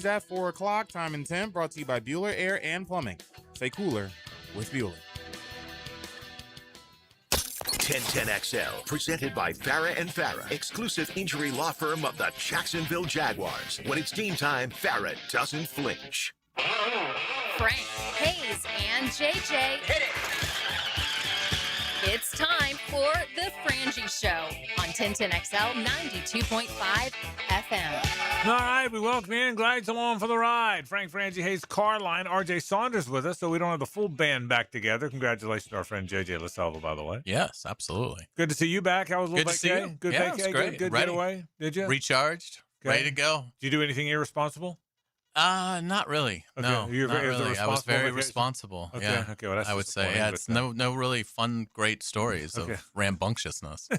Frangies at 4 o'clock. Time and temp brought to you by Bueller Air and Plumbing. Stay cooler with Bueller. 1010XL, presented by Farah and Farah, exclusive injury law firm of the Jacksonville Jaguars. When it's game time, Farah doesn't flinch. Frank, Hayes, and JJ. Hit it! It's time for the Frangie Show on 1010XL 92.5 FM. All right, we welcome you in. Glad you're along for the ride. Frank, Frangie, Hayes, Carline, RJ Saunders with us, so we don't have the full band back together. Congratulations to our friend JJ LaSalva, by the way. Yes, absolutely. Good to see you back. How was a little Good to see vacay? you. Good Yeah, vacay? it was great. Good Ready. getaway? Did you? Recharged, ready to go. Did you do anything irresponsible? Not really. Okay. No, You're not very- it was a really. I was responsible very vacation? responsible. Okay, Yeah. okay, well, that's I would say, disappointing, yeah, but, it's no really fun, great stories Okay. of rambunctiousness.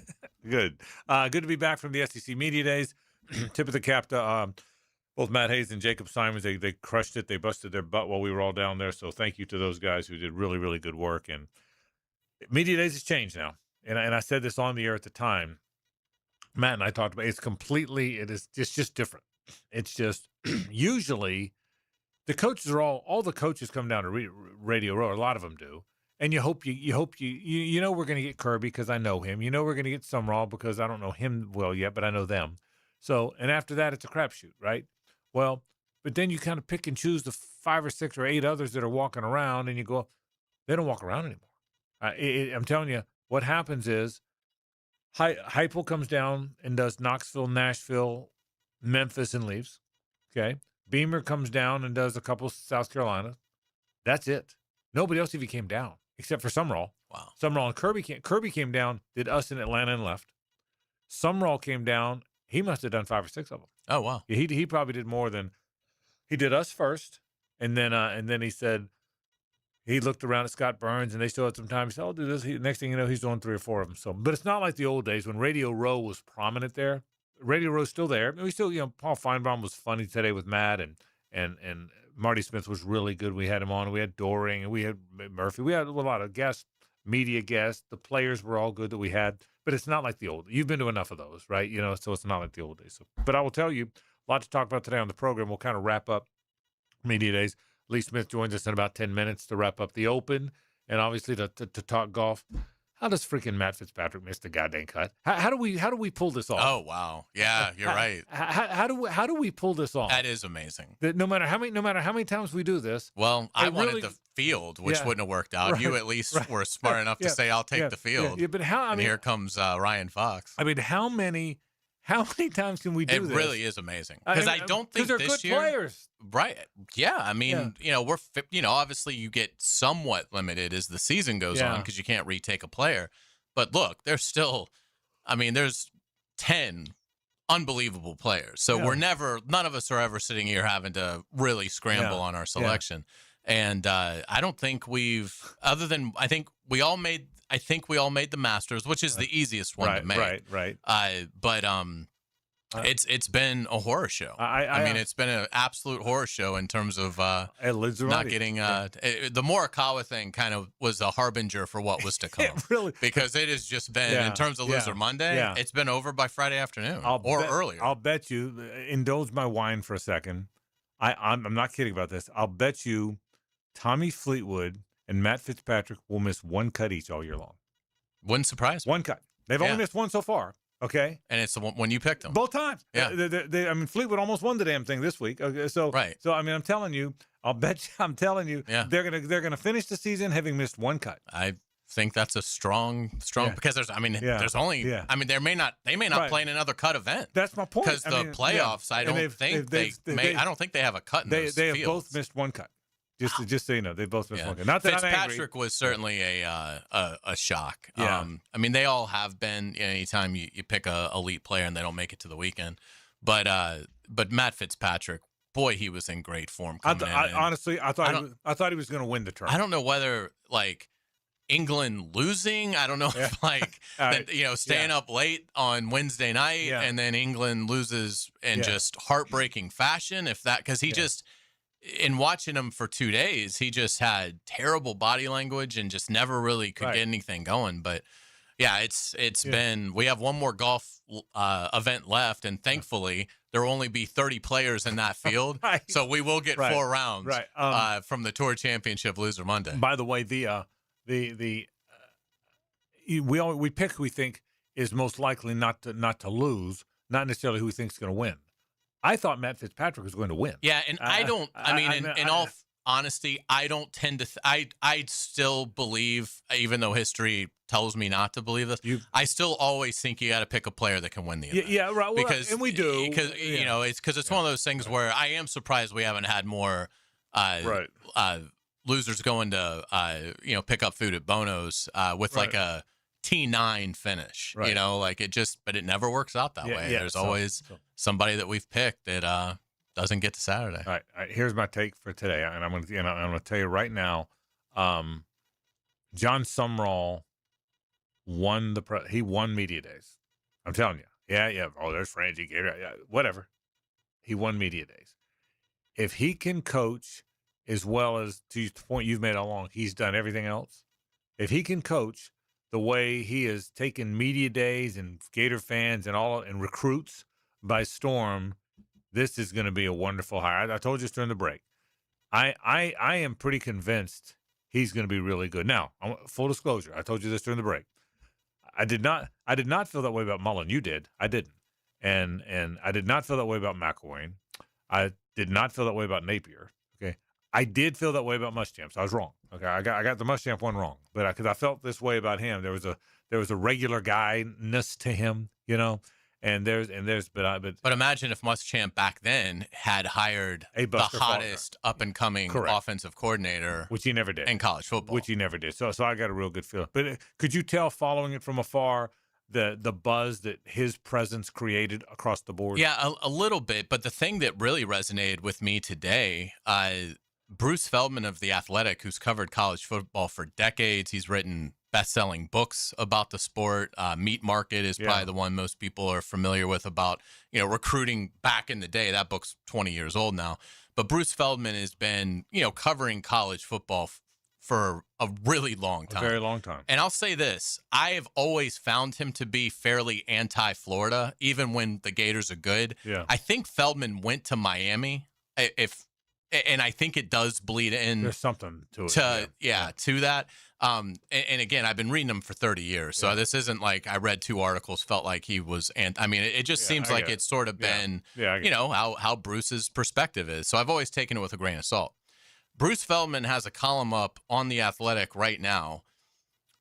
Good. Good to be back from the SEC Media Days. Tip of the cap to both Matt Hayes and Jacob Simons. They crushed it. They busted their butt while we were all down there. So thank you to those guys who did really, really good work. And Media Days has changed now. And I said this on the air at the time. Matt and I talked about it's just different. It's just usually the coaches are all the coaches come down to Radio Row. A lot of them do. And you hope you know we're going to get Kirby because I know him. You know we're going to get Sumrall because I don't know him well yet, but I know them. So, and after that, it's a crapshoot, right? Well, but then you kind of pick and choose the 5 or 6 or 8 others that are walking around, and you go, they don't walk around anymore. I'm telling you, what happens is Heupel comes down and does Knoxville, Nashville, Memphis, and leaves. Okay. Beamer comes down and does a couple South Carolina. That's it. Nobody else even came down except for Sumrall. Wow. Sumrall and Kirby came down, did us in Atlanta and left. Sumrall came down. He must have done 5 or 6 of them. Oh, wow. Yeah, he probably did more than he did us first, and then he said he looked around at Scott Burns and they still had some time. He said, "I'll do this." Next thing you know, he's doing 3 or 4 of them. So, but it's not like the old days when Radio Row was prominent there. Radio Row's still there. We still, Paul Feinbaum was funny today with Matt, and Marty Smith was really good. We had him on. We had Doring, and we had Murphy. We had a lot of guests, media guests. The players were all good that we had. But it's not like the old. You've been to enough of those, right? So it's not like the old days. So, but I will tell you, a lot to talk about today on the program. We'll kind of wrap up Media Days. Lee Smith joins us in about 10 minutes to wrap up the Open, and obviously to talk golf. How does freaking Matt Fitzpatrick miss the goddamn cut? How do we pull this off? Oh, wow. Yeah, you're right. How do we pull this off? That is amazing. That no matter how many times we do this. Well, I wanted really, the field, which yeah, wouldn't have worked out. right, You at least right, were smart enough to say, "I'll take the field." Yeah, but and here comes Ryan Fox. I mean, how many times can we do this? It really is amazing because I don't think they're this good year, players. Right? Yeah, I mean, we're obviously you get somewhat limited as the season goes on because you can't retake a player. But look, there's 10 unbelievable players. So none of us are ever sitting here having to really scramble on our selection. And I don't think I think we all made the Masters, which is the easiest one to make. Right. But it's been a horror show. I mean, it's been an absolute horror show in terms of not getting the Morikawa thing kind of was a harbinger for what was to come. Really, because it has just been in terms of Loser Monday. It's been over by Friday afternoon earlier. I'll bet you. Indulge my wine for a second. I'm not kidding about this. I'll bet you Tommy Fleetwood and Matt Fitzpatrick will miss 1 cut each all year long. Wouldn't surprise me. 1 cut. They've only missed 1 so far. Okay, and it's the one when you picked them both times. Yeah, I mean Fleetwood almost won the damn thing this week. Okay, so I mean I'm telling you, they're gonna finish the season having missed 1 cut. I think that's a strong because there's only they may not play in another cut event. That's my point. Because the playoffs, I don't think I don't think they have a cut in those They have fields. both missed 1 cut. Just so you know, they both missed 1 cut. Not that Fitzpatrick was certainly a shock. Yeah. I mean, they all have been. Anytime you pick a elite player and they don't make it to the weekend, but Matt Fitzpatrick, boy, he was in great form. Honestly, I thought he was going to win the tournament. I don't know whether England losing. I don't know if staying up late on Wednesday night and then England loses in just heartbreaking fashion. If that because he just. In watching him for 2 days, he just had terrible body language and just never really could get anything going. But Yeah, it's been. We have one more golf event left, and thankfully there will only be 30 players in that field, Right. so we will get 4 rounds Right. from the Tour Championship Loser Monday. By the way, we pick who we think is most likely not to lose, not necessarily who we think is going to win. I thought Matt Fitzpatrick was going to win. Yeah, and I don't. I mean, in all honesty, I don't tend to. I still believe, even though history tells me not to believe this, I still always think you got to pick a player that can win the event. Yeah, right. Well, because and we do because you know it's one of those things where I am surprised we haven't had more losers going to pick up food at Bono's with like a T9 finish. Right. You know, like but it never works out that way. Yeah, There's always somebody that we've picked that doesn't get to Saturday. All right. Here's my take for today, and I'm going to tell you right now. Jon Sumrall won he won media days. I'm telling you. Yeah. Oh, there's Frangie. Yeah, whatever. He won media days. If he can coach as well as, to the point you've made all along, he's done everything else. If he can coach the way he has taken media days and Gator fans and recruits by storm, this is going to be a wonderful hire. I told you this during the break. I am pretty convinced he's going to be really good. Now, full disclosure, I told you this during the break. I did not feel that way about Mullen. You did. I didn't. And I did not feel that way about McElwain. I did not feel that way about Napier. Okay. I did feel that way about Muschamp. So I was wrong. Okay. I got the Muschamp one wrong. But because I felt this way about him, there was a regular guy-ness to him, you know. But imagine if Muschamp back then had hired the hottest up and coming offensive coordinator, which he never did in college football, which he never did. So I got a real good feel. But could you tell, following it from afar, the buzz that his presence created across the board? Yeah, a little bit. But the thing that really resonated with me today, Bruce Feldman of The Athletic, who's covered college football for decades, he's written best-selling books about the sport. Meat Market is probably the one most people are familiar with about, recruiting back in the day. That book's 20 years old now. But Bruce Feldman has been, covering college football for a really long time. A very long time. And I'll say this. I have always found him to be fairly anti-Florida, even when the Gators are good. Yeah. I think Feldman went to Miami, and I think it does bleed in. There's something to it. To that. And again, I've been reading him for 30 years, so this isn't like I read 2 articles, felt like he was. It just seems like it's sort of been, how Bruce's perspective is. So I've always taken it with a grain of salt. Bruce Feldman has a column up on The Athletic right now.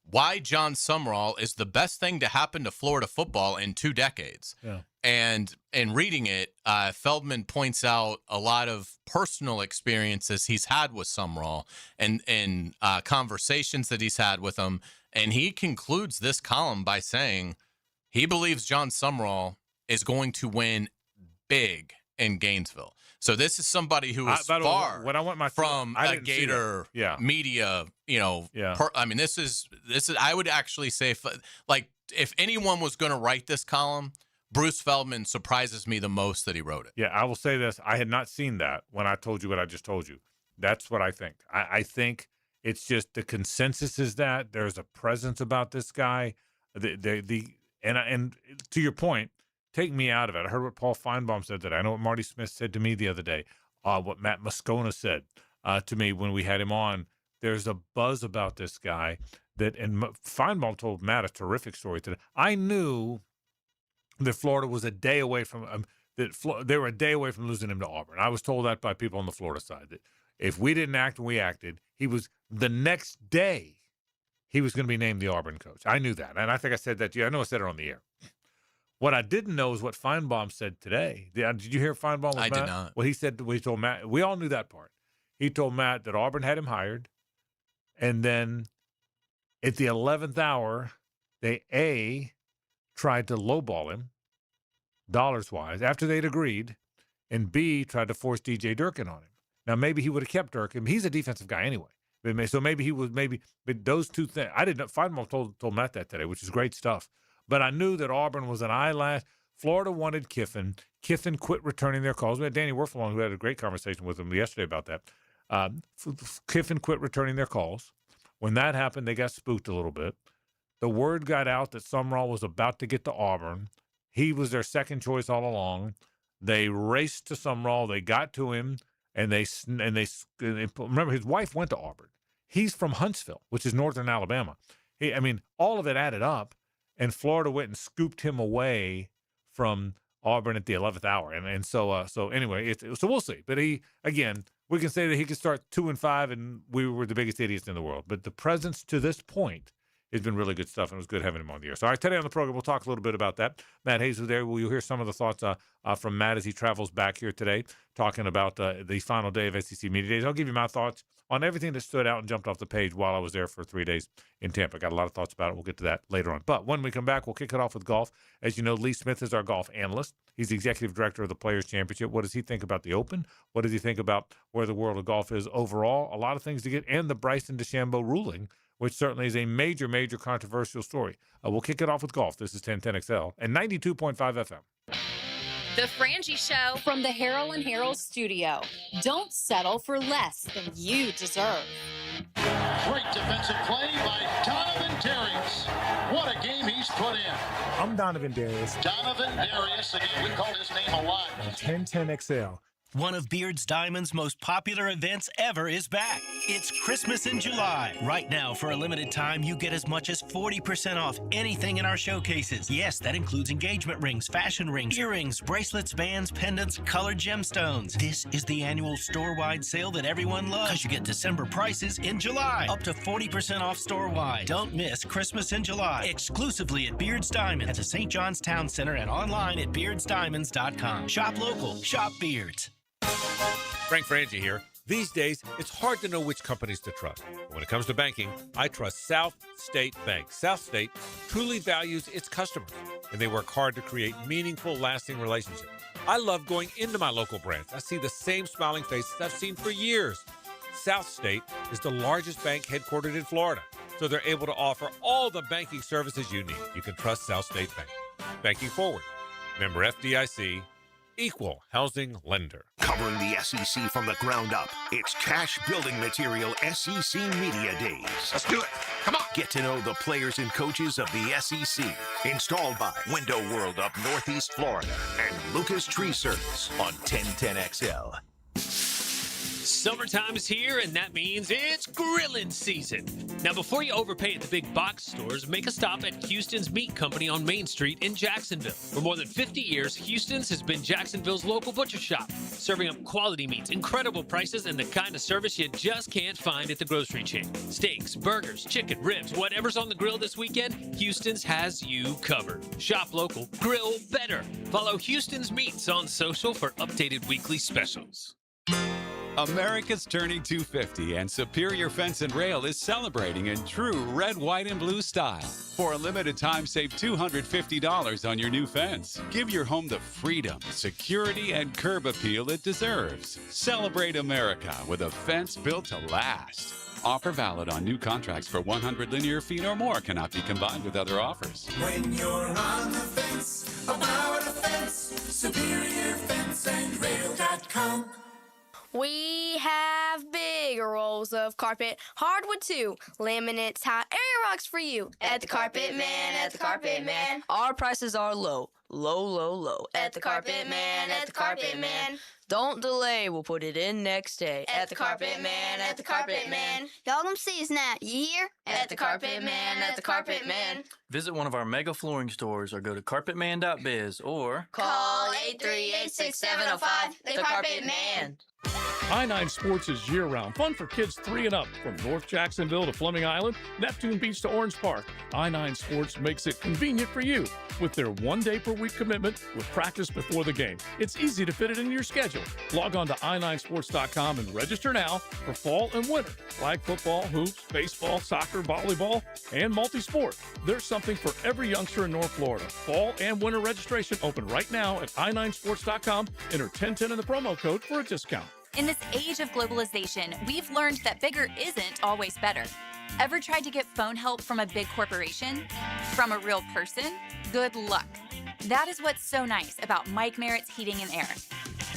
Why Jon Sumrall is the best thing to happen to Florida football in 2 decades. Yeah. And in reading it, Feldman points out a lot of personal experiences he's had with Sumrall and conversations that he's had with him. And he concludes this column by saying he believes Jon Sumrall is going to win big in Gainesville. So this is somebody who is far from a Gator media, this is I would actually say, like, if anyone was going to write this column, Bruce Feldman surprises me the most that he wrote it. Yeah, I will say this. I had not seen that when I told you what I just told you. That's what I think. I think it's just the consensus is that there's a presence about this guy. And to your point, take me out of it. I heard what Paul Feinbaum said today. I know what Marty Smith said to me the other day. What Matt Moscona said to me when we had him on. There's a buzz about this guy and Feinbaum told Matt a terrific story today. I knew that Florida was a day away from they were a day away from losing him to Auburn. I was told that by people on the Florida side, that if we didn't act and we acted, the next day he was going to be named the Auburn coach. I knew that, and I think I said that to you. I know I said it on the air. What I didn't know is what Feinbaum said today. Did you hear Feinbaum? I did not. Well, he told Matt. We all knew that part. He told Matt that Auburn had him hired, and then at the 11th hour, they tried to lowball him, dollars-wise, after they'd agreed, and B, tried to force DJ Durkin on him. Now, maybe he would have kept Durkin. He's a defensive guy anyway. So maybe he was but those two things. I didn't know. Feinbaum told Matt that today, which is great stuff. But I knew that Auburn was an eyelash. Florida wanted Kiffin. Kiffin quit returning their calls. We had Danny Werfel on, who had a great conversation with him yesterday about that. Kiffin quit returning their calls. When that happened, they got spooked a little bit. the word got out that Sumrall was about to get to Auburn. He was their second choice all along. They raced to Sumrall. They got to him, and they remember his wife went to Auburn. He's from Huntsville, which is northern Alabama. All of it added up, and Florida went and scooped him away from Auburn at the 11th hour. So anyway, so we'll see. But we can say that he could start 2-5, and we were the biggest idiots in the world. But the presence to this point has been really good stuff, and it was good having him on the air. So, all right, today on the program, we'll talk a little bit about that. Matt Hayes was there. You'll hear some of the thoughts from Matt as he travels back here today, talking about the final day of SEC Media Days. I'll give you my thoughts on everything that stood out and jumped off the page while I was there for 3 days in Tampa. Got a lot of thoughts about it. We'll get to that later on. But when we come back, we'll kick it off with golf. As you know, Lee Smith is our golf analyst. He's the executive director of the Players Championship. What does he think about the Open? What does he think about where the world of golf is overall? A lot of things to get, and the Bryson DeChambeau ruling, which certainly is a major, major controversial story. We'll kick it off with golf. This is 1010XL and 92.5 FM. The Frangie Show from the Harrell and Harrell studio. Don't settle for less than you deserve. Great defensive play by Donovan Darius. What a game he's put in. I'm Donovan Darius. Donovan Darius, again, we called his name a lot. 1010XL. One of Beard's Diamond's most popular events ever is back. It's Christmas in July. Right now, for a limited time, you get as much as 40% off anything in our showcases. Yes, that includes engagement rings, fashion rings, earrings, bracelets, bands, pendants, colored gemstones. This is the annual store-wide sale that everyone loves, because you get December prices in July. Up to 40% off store-wide. Don't miss Christmas in July. Exclusively at Beard's Diamond at the St. John's Town Center and online at beardsdiamonds.com. Shop local. Shop Beards. Frank Frangie here. These days, it's hard to know which companies to trust. But when it comes to banking, I trust South State Bank. South State truly values its customers, and they work hard to create meaningful, lasting relationships. I love going into my local branch. I see the same smiling faces I've seen for years. South State is the largest bank headquartered in Florida, so they're able to offer all the banking services you need. You can trust South State Bank. Banking forward. Member FDIC. Equal housing lender. Covering the SEC from the ground up, it's Cash Building Material SEC Media Days. Let's do it. Come on. Get to know the players and coaches of the SEC. Installed by Window World of Northeast Florida and Lucas Tree Service on 1010XL. Summertime is here, and that means it's grilling season. Now, before you overpay at the big box stores, make a stop at Houston's Meat Company on Main Street in Jacksonville. For more than 50 years, Houston's has been Jacksonville's local butcher shop, serving up quality meats, incredible prices, and the kind of service you just can't find at the grocery chain. Steaks, burgers, chicken, ribs, whatever's on the grill this weekend, Houston's has you covered. Shop local, grill better. Follow Houston's Meats on social for updated weekly specials. America's turning 250, and Superior Fence and Rail is celebrating in true red, white, and blue style. For a limited time, save $250 on your new fence. Give your home the freedom, security, and curb appeal it deserves. Celebrate America with a fence built to last. Offer valid on new contracts for 100 linear feet or more. Cannot be combined with other offers. When you're on the fence, about a fence, SuperiorFenceandRail.com. We have bigger rolls of carpet, hardwood too, laminates, hot area rocks for you. At the Carpet Man, at the Carpet Man. Our prices are low, low, low, low. At the Carpet Man, at the Carpet Man. Don't delay, we'll put it in next day. At the Carpet Man, at the Carpet Man. Y'all don't see us now, you hear? At the Carpet Man, at the Carpet Man. Visit one of our mega flooring stores or go to carpetman.biz or call 838-6705. The Carpet Man. I-9 Sports is year-round. Fun for kids 3 and up. From North Jacksonville to Fleming Island, Neptune Beach to Orange Park. I-9 Sports makes it convenient for you with their 1-day-per-week commitment with practice before the game. It's easy to fit it into your schedule. Log on to i9sports.com and register now for fall and winter. Flag football, hoops, baseball, soccer, volleyball, and multi-sport. There's something for every youngster in North Florida. Fall and winter registration open right now at i9sports.com. Enter 1010 in the promo code for a discount. In this age of globalization, we've learned that bigger isn't always better. Ever tried to get phone help from a big corporation? From a real person? Good luck. That is what's so nice about Mike Merritt's Heating and Air.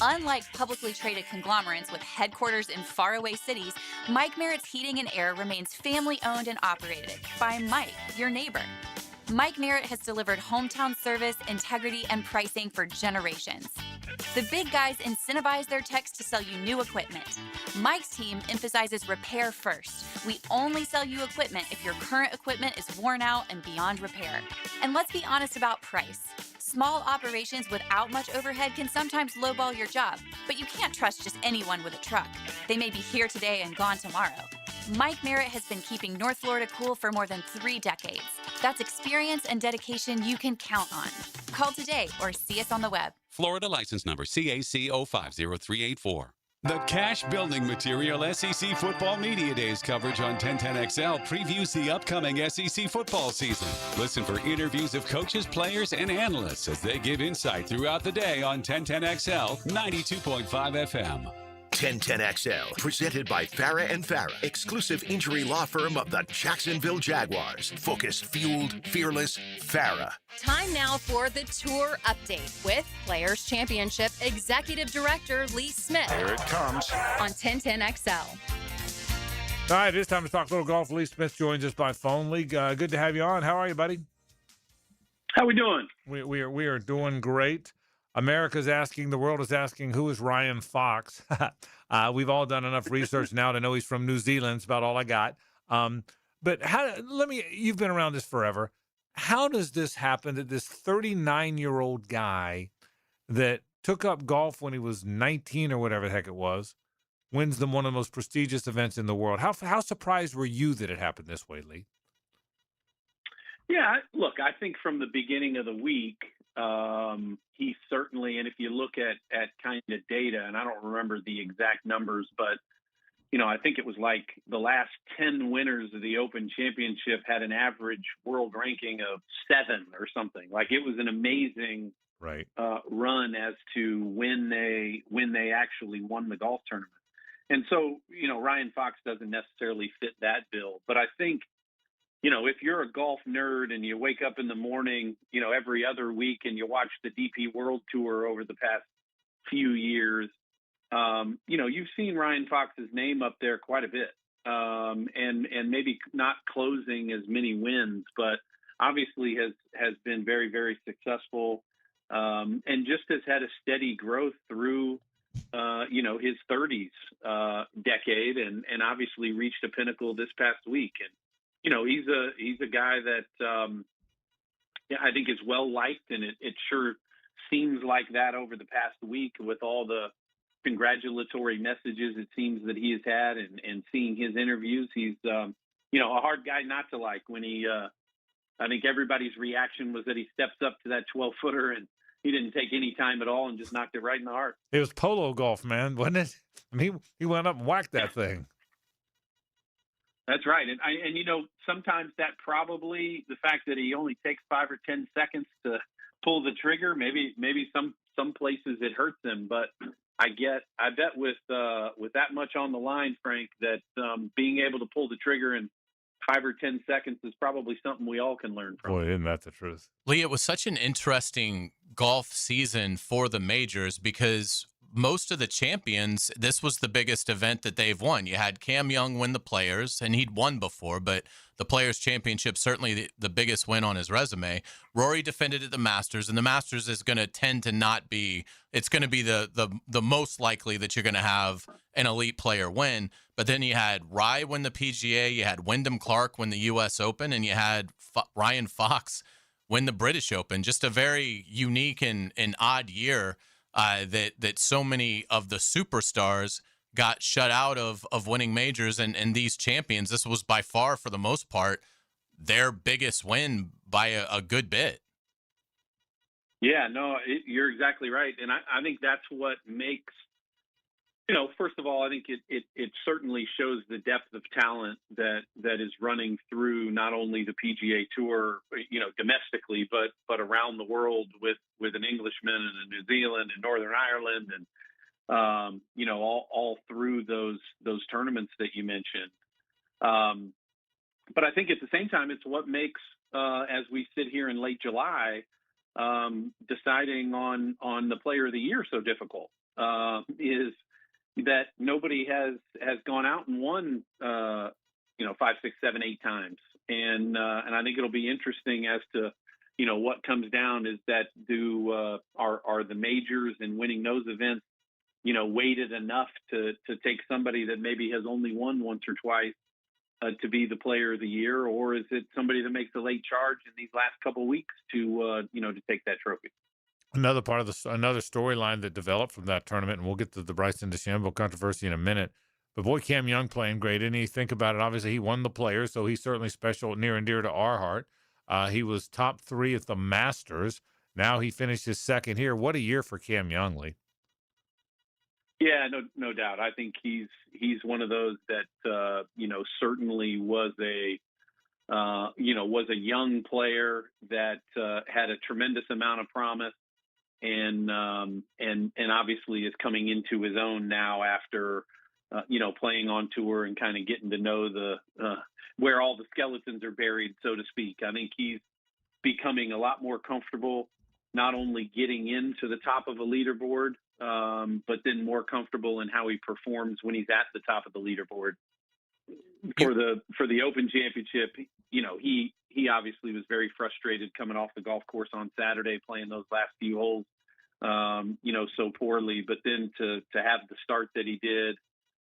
Unlike publicly traded conglomerates with headquarters in faraway cities, Mike Merritt's Heating and Air remains family-owned and operated by Mike, your neighbor. Mike Merritt has delivered hometown service, integrity, and pricing for generations. The big guys incentivize their techs to sell you new equipment. Mike's team emphasizes repair first. We only sell you equipment if your current equipment is worn out and beyond repair. And let's be honest about price. Small operations without much overhead can sometimes lowball your job, but you can't trust just anyone with a truck. They may be here today and gone tomorrow. Mike Merritt has been keeping North Florida cool for more than 3 decades. That's experience and dedication you can count on. Call today or see us on the web. Florida license number CAC 050384. The Cash Building Material SEC Football Media Days coverage on 1010XL previews the upcoming SEC football season. Listen for interviews of coaches, players, and analysts as they give insight throughout the day on 1010XL 92.5 FM. 1010XL, presented by Farah and Farah, exclusive injury law firm of the Jacksonville Jaguars. Focused, fueled, fearless, Farah. Time now for the tour update with Players Championship Executive Director Lee Smith. Here it comes on 1010XL. All right, it's time to talk a little golf. Lee Smith joins us by phone. Lee, good to have you on. How are you, buddy? How we doing? We are doing great. America's asking, the world is asking, who is Ryan Fox? We've all done enough research now to know he's from New Zealand. It's about all I got. But you've been around this forever. How does this happen that this 39-year-old guy that took up golf when he was 19 or whatever the heck it was, wins one of the most prestigious events in the world? How surprised were you that it happened this way, Lee? Yeah, look, I think from the beginning of the week, he certainly, and if you look at kind of data, and I don't remember the exact numbers, but, I think it was like the last 10 winners of the Open Championship had an average world ranking of 7 or something. Like, it was an amazing run as to when they actually won the golf tournament. And so, Ryan Fox doesn't necessarily fit that bill, but I think, if you're a golf nerd and you wake up in the morning, every other week and you watch the DP World Tour over the past few years, you've seen Ryan Fox's name up there quite a bit, and maybe not closing as many wins, but obviously has been very, very successful, and just has had a steady growth through, his 30s decade, and obviously reached a pinnacle this past week. And he's a guy that I think is well liked, and it sure seems like that over the past week with all the congratulatory messages it seems that he has had, and seeing his interviews. He's a hard guy not to like. When I think everybody's reaction was that he steps up to that 12-footer and he didn't take any time at all and just knocked it right in the heart. It was polo golf, man, wasn't it? I mean, he went up and whacked that thing. That's right. And sometimes that probably, the fact that he only takes 5 or 10 seconds to pull the trigger, maybe some places it hurts him. But I bet with that much on the line, Frank, that being able to pull the trigger in 5 or 10 seconds is probably something we all can learn from. Boy, isn't that the truth? Lee, it was such an interesting golf season for the majors because most of the champions, this was the biggest event that they've won. You had Cam Young win the Players, and he'd won before, but the Players Championship, certainly the biggest win on his resume. Rory defended at the Masters, and the Masters is going to tend to not be, it's going to be the most likely that you're going to have an elite player win. But then you had Rye win the PGA, you had Wyndham Clark win the U.S. Open, and you had Ryan Fox win the British Open. Just a very unique and odd year. That so many of the superstars got shut out of winning majors, and these champions, this was by far, for the most part, their biggest win by a good bit. Yeah, no, you're exactly right. And I think that's what makes, first of all, I think it certainly shows the depth of talent that is running through not only the PGA Tour, domestically, but around the world with an Englishman and a New Zealand and Northern Ireland, and all through those tournaments that you mentioned. But I think at the same time, it's what makes, as we sit here in late July, deciding on the Player of the Year so difficult. is that nobody has gone out and won 5, 6, 7, 8 times, and I think it'll be interesting as to what comes down. Is that are the majors and winning those events weighted enough to take somebody that maybe has only won once or twice to be the player of the year, or is it somebody that makes a late charge in these last couple of weeks to take that trophy? Another part of another storyline that developed from that tournament, and we'll get to the Bryson DeChambeau controversy in a minute. But boy, Cam Young playing great. And you think about it, obviously he won the Players, so he's certainly special, near and dear to our heart. He was top 3 at the Masters. Now he finished his second here. What a year for Cam Young, Lee. Yeah, no doubt. I think he's one of those that certainly was a young player that had a tremendous amount of promise, and obviously is coming into his own now after playing on tour and kind of getting to know the where all the skeletons are buried, so to speak. I think he's becoming a lot more comfortable, not only getting into the top of a leaderboard, but then more comfortable in how he performs when he's at the top of the leaderboard. For the Open Championship, he obviously was very frustrated coming off the golf course on Saturday, playing those last few holes, so poorly. But then to have the start that he did,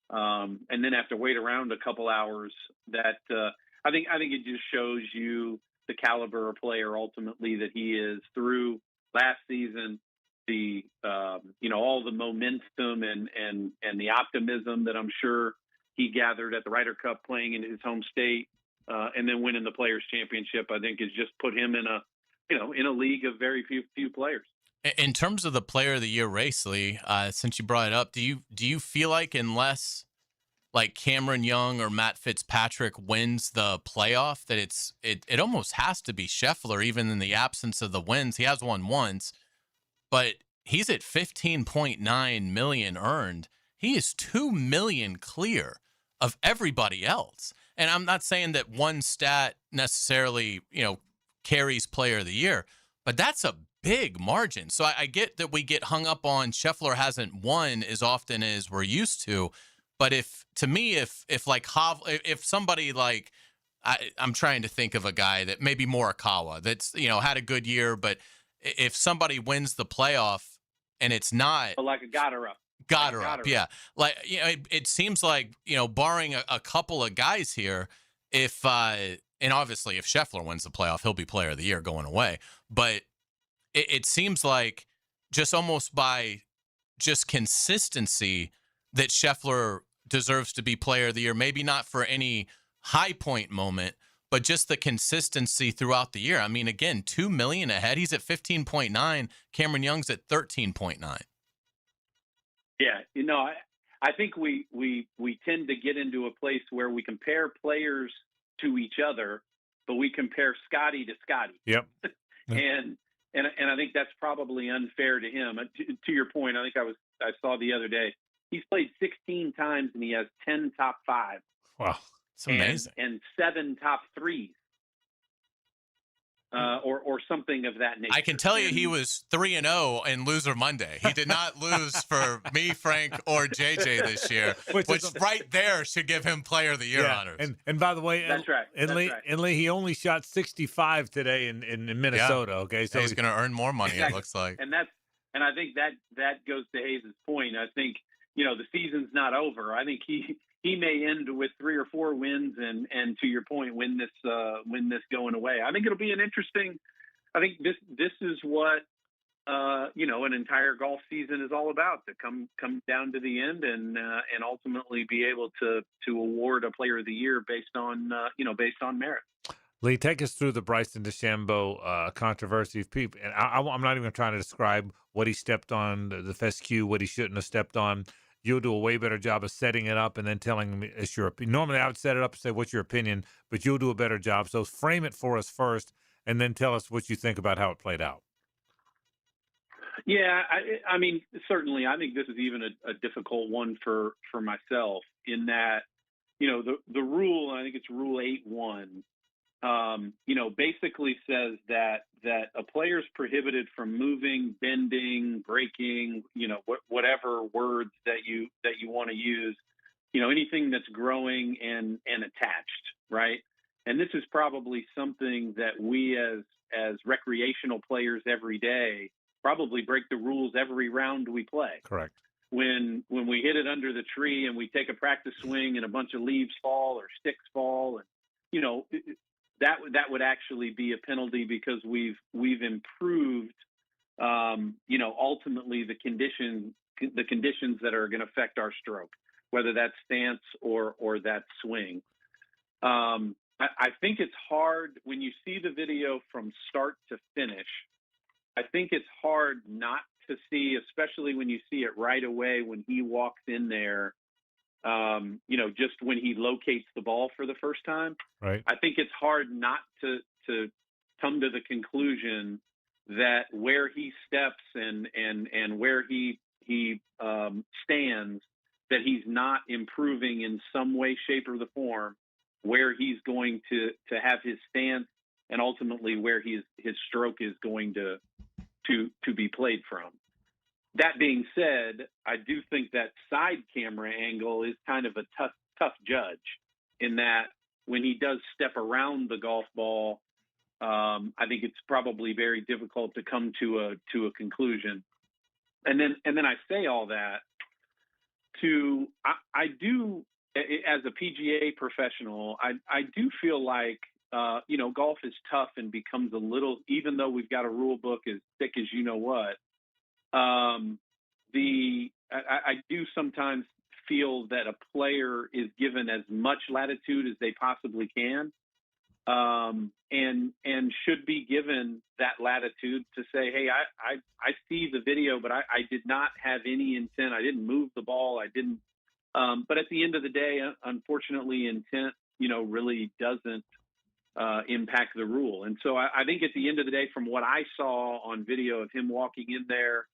and then have to wait around a couple hours, that I think it just shows you the caliber of player ultimately that he is. Through last season, the all the momentum and the optimism that I'm sure he gathered at the Ryder Cup, playing in his home state, and then winning the Players Championship, I think has just put him in a league of very few players. In terms of the Player of the Year race, Lee, since you brought it up, do you feel like unless like Cameron Young or Matt Fitzpatrick wins the playoff, that it almost has to be Scheffler, even in the absence of the wins? He has won once, but he's at 15.9 million earned. He is 2 million clear of everybody else. And I'm not saying that one stat necessarily, carries Player of the Year, but that's a big margin. So I get that we get hung up on Scheffler hasn't won as often as we're used to. But if somebody like, I'm trying to think of a guy that maybe Morikawa that's, had a good year, but if somebody wins the playoff and it's not like a Goddard, yeah. Like, it seems like, barring a couple of guys here, and obviously if Scheffler wins the playoff, he'll be Player of the Year going away. But it seems like just almost by just consistency that Scheffler deserves to be Player of the Year. Maybe not for any high point moment, but just the consistency throughout the year. I mean, again, 2 million ahead. He's at 15.9. Cameron Young's at 13.9. Yeah, I think we tend to get into a place where we compare players to each other, but we compare Scotty to Scotty. Yep. And I think that's probably unfair to him. To your point, I think I saw the other day, he's played 16 times and he has 10 top 5. Wow, it's amazing. And 7 top 3s. Or something of that nature. I can tell you he was 3-0 in Loser Monday. He did not lose for me, Frank, or JJ this year, which right there should give him Player of the Year honors. And by the way, that's right. And Lee, he only shot 65 today in Minnesota. Yeah. Okay, so he's going to earn more money. Exactly. It looks like. And I think that goes to Hayes' point. I think the season's not over. I think he may end with 3 or 4 wins, and to your point, win this going away. I think it'll be an interesting. I think this is what an entire golf season is all about, to come down to the end and ultimately be able to award a Player of the Year based on merit. Lee, take us through the Bryson DeChambeau controversy. People, and I'm not even trying to describe what he stepped on, the fescue, what he shouldn't have stepped on. You'll do a way better job of setting it up and then telling me it's your opinion. Normally, I would set it up and say, what's your opinion? But you'll do a better job. So frame it for us first and then tell us what you think about how it played out. Yeah, I mean, certainly. I think this is even a difficult one for myself, in that, the rule, I think it's Rule 8.1, basically says that a player's prohibited from moving, bending, breaking, whatever words that you want to use, anything that's growing and attached, right? And this is probably something that we as recreational players every day probably break the rules every round we play. Correct. When we hit it under the tree and we take a practice swing and a bunch of leaves fall or sticks fall, and that would actually be a penalty because we've improved ultimately the conditions that are going to affect our stroke, whether that's stance or that swing. I think it's hard when you see the video from start to finish. I think it's hard not to see, especially when you see it right away when he walks in there, just when he locates the ball for the first time. Right. I think it's hard not to come to the conclusion that where he steps and where he stands, that he's not improving in some way, shape, or the form where he's going to have his stance and ultimately where his stroke is going to be played from. That being said, I do think that side camera angle is kind of a tough judge in that when he does step around the golf ball, I think it's probably very difficult to come to a conclusion. And then I say all that I do, as a PGA professional, I do feel like golf is tough and becomes a little, even though we've got a rule book as thick as you know what. I do sometimes feel that a player is given as much latitude as they possibly can, and should be given that latitude to say, hey, I see the video, but I did not have any intent. I didn't move the ball. I didn't. But at the end of the day, unfortunately, intent, really doesn't impact the rule. And so I think at the end of the day, from what I saw on video of him walking in there,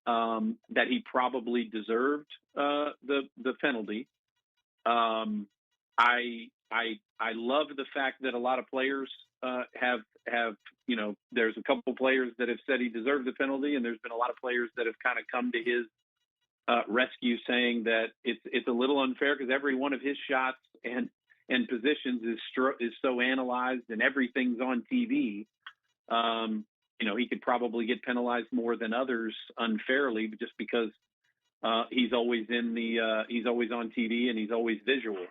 that he probably deserved the penalty. I love the fact that a lot of players have there's a couple players that have said he deserved the penalty, and there's been a lot of players that have kind of come to his rescue saying that it's a little unfair because every one of his shots and positions is so analyzed and everything's on TV. He could probably get penalized more than others unfairly just because he's always he's always on TV and he's always visual.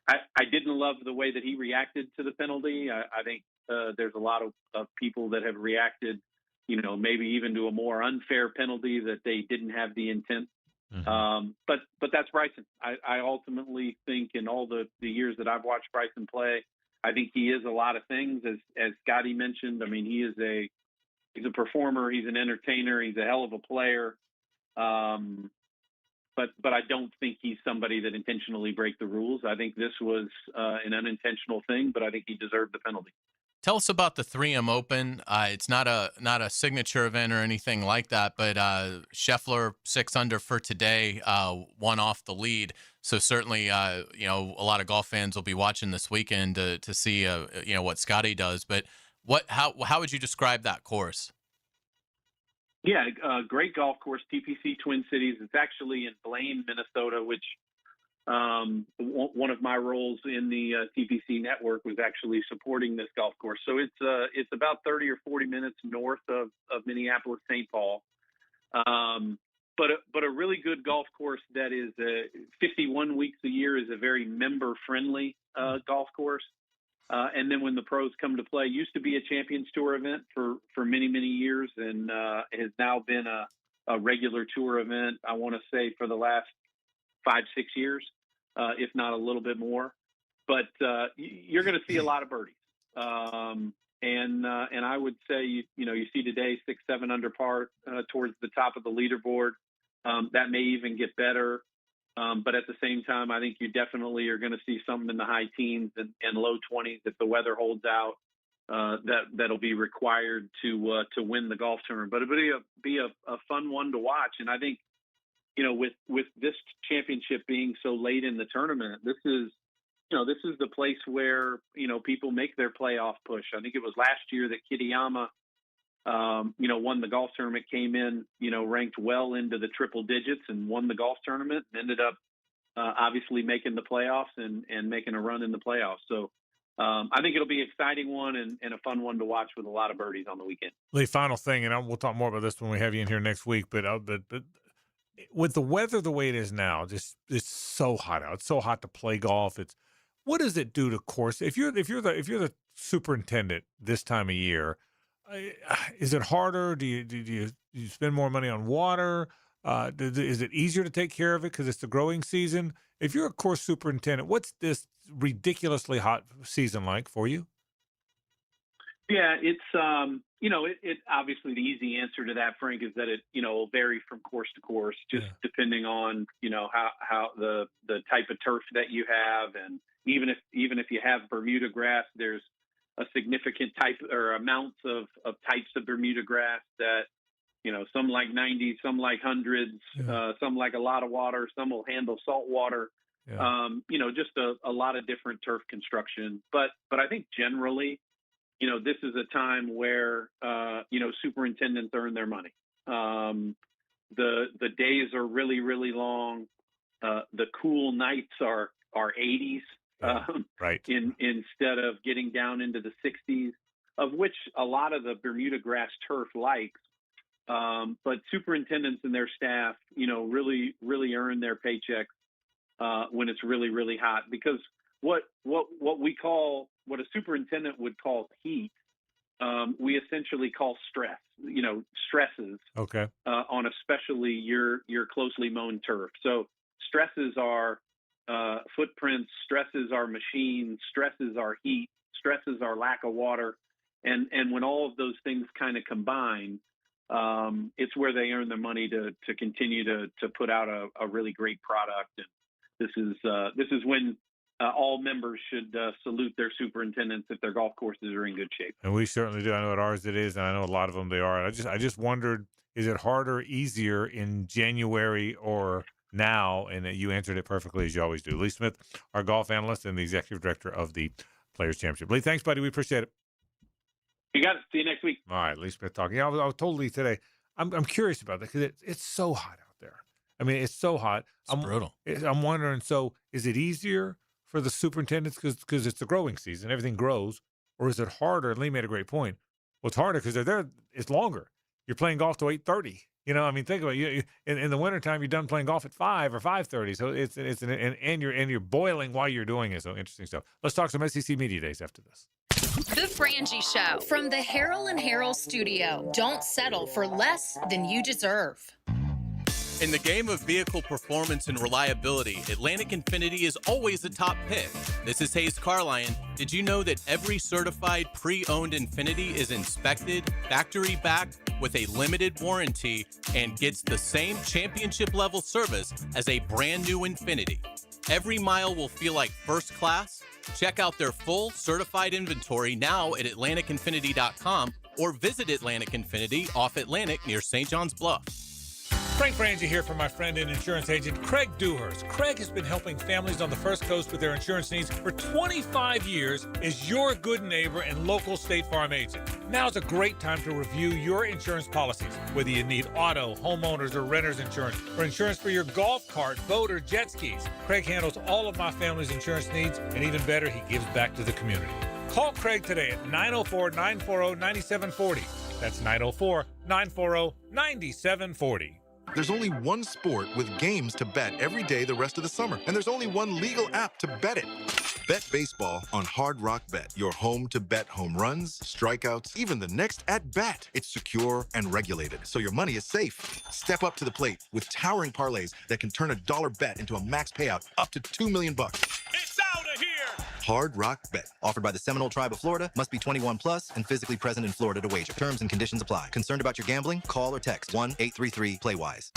I didn't love the way that he reacted to the penalty. I think there's a lot of people that have reacted, maybe even to a more unfair penalty that they didn't have the intent. Mm-hmm. But that's Bryson. I ultimately think in all the years that I've watched Bryson play, I think he is a lot of things. As Scotty mentioned, I mean, he's a performer. He's an entertainer. He's a hell of a player. But I don't think he's somebody that intentionally break the rules. I think this was an unintentional thing, but I think he deserved the penalty. Tell us about the 3M Open. It's not a signature event or anything like that, but Scheffler 6 under for today, one off the lead. So certainly, a lot of golf fans will be watching this weekend to see, what Scotty does. But how would you describe that course? Yeah, great golf course, TPC Twin Cities. It's actually in Blaine, Minnesota, which one of my roles in the TPC network was actually supporting this golf course. So it's about 30 or 40 minutes north of Minneapolis, St. Paul. But a really good golf course that is 51 weeks a year, is a very member-friendly golf course. And then when the pros come to play, used to be a Champions Tour event for many, many years, and has now been a regular tour event, I want to say, for the last 5-6 years, if not a little bit more. But you're going to see a lot of birdies. And I would say, you see today 6-7 under par towards the top of the leaderboard. That may even get better. But at the same time, I think you definitely are going to see something in the high teens and low 20s if the weather holds out. That'll be required to win the golf tournament. But it'll be a fun one to watch. And I think, with this championship being so late in the tournament, this is, this is the place where, people make their playoff push. I think it was last year that Kitayama, won the golf tournament, came in, ranked well into the triple digits and won the golf tournament and ended up obviously making the playoffs and making a run in the playoffs. So I think it'll be an exciting one and a fun one to watch with a lot of birdies on the weekend. Lee, final thing, and we'll talk more about this when we have you in here next week, but with the weather the way it is now, just it's so hot out. It's so hot to play golf. What does it do to course? If you're the superintendent this time of year, is it harder? Do you spend more money on water? Is it easier to take care of it because it's the growing season? If you're a course superintendent, what's this ridiculously hot season like for you? Yeah, it's it obviously the easy answer to that, Frank, is that it will vary from course to course, just depending on how the type of turf that you have, and even if you have Bermuda grass, there's a significant type or amounts of types of Bermuda grass that some like 90s, some like hundreds, some like a lot of water, some will handle salt water. Just a lot of different turf construction, but I think generally, this is a time where, superintendents earn their money. The days are really, really long. The cool nights are 80s, right. Instead of getting down into the 60s, of which a lot of the Bermuda grass turf likes. But superintendents and their staff, really, really earn their paychecks when it's really, really hot, because what a superintendent would call heat, we essentially call stress, stresses okay. On especially your closely mown turf. So stresses are footprints, stresses are machines, stresses are heat, stresses are lack of water. And when all of those things kind of combine, it's where they earn their money to continue to put out a really great product. And this is when all members should salute their superintendents if their golf courses are in good shape. And we certainly do. I know at ours it is, and I know a lot of them they are. I just wondered, is it harder, easier in January or now? And you answered it perfectly, as you always do. Lee Smith, our golf analyst and the executive director of the Players Championship. Lee, thanks, buddy. We appreciate it. You got it. See you next week. All right, Lee Smith talking. I was told Lee today, I'm curious about that because it's so hot out there. I mean, it's so hot. It's brutal. I'm wondering, so is it easier for the superintendents because it's the growing season, everything grows, or is it harder? And Lee made a great point. Well, it's harder because they're there. It's longer. You're playing golf till 8:30. Think about it. In the wintertime, you're done playing golf at 5 or 5:30. So and you're boiling while you're doing it. So interesting stuff. Let's talk some SEC Media Days after this. The Frangie Show from the Harold and Harold studio. Don't settle for less than you deserve. In the game of vehicle performance and reliability, Atlantic Infinity is always the top pick. This is Hayes Carlion. Did you know that every certified pre-owned Infinity is inspected, factory backed, with a limited warranty, and gets the same championship level service as a brand new Infinity? Every mile will feel like first class. Check out their full certified inventory now at AtlanticInfinity.com or visit Atlantic Infinity off Atlantic near St. John's Bluff. Frank Frangie here from my friend and insurance agent, Craig Dewhurst. Craig has been helping families on the First Coast with their insurance needs for 25 years as your good neighbor and local State Farm agent. Now's a great time to review your insurance policies, whether you need auto, homeowners, or renter's insurance, or insurance for your golf cart, boat, or jet skis. Craig handles all of my family's insurance needs, and even better, he gives back to the community. Call Craig today at 904-940-9740. That's 904-940-9740. There's only one sport with games to bet every day the rest of the summer, and there's only one legal app to bet it. Bet baseball on Hard Rock Bet, your home to bet home runs, strikeouts, even the next at-bat. It's secure and regulated, so your money is safe. Step up to the plate with towering parlays that can turn a dollar bet into a max payout up to $2 million. It's out of here! Hard Rock Bet. Offered by the Seminole Tribe of Florida. Must be 21 plus and physically present in Florida to wager. Terms and conditions apply. Concerned about your gambling? Call or text 1-833-PLAY-WISE.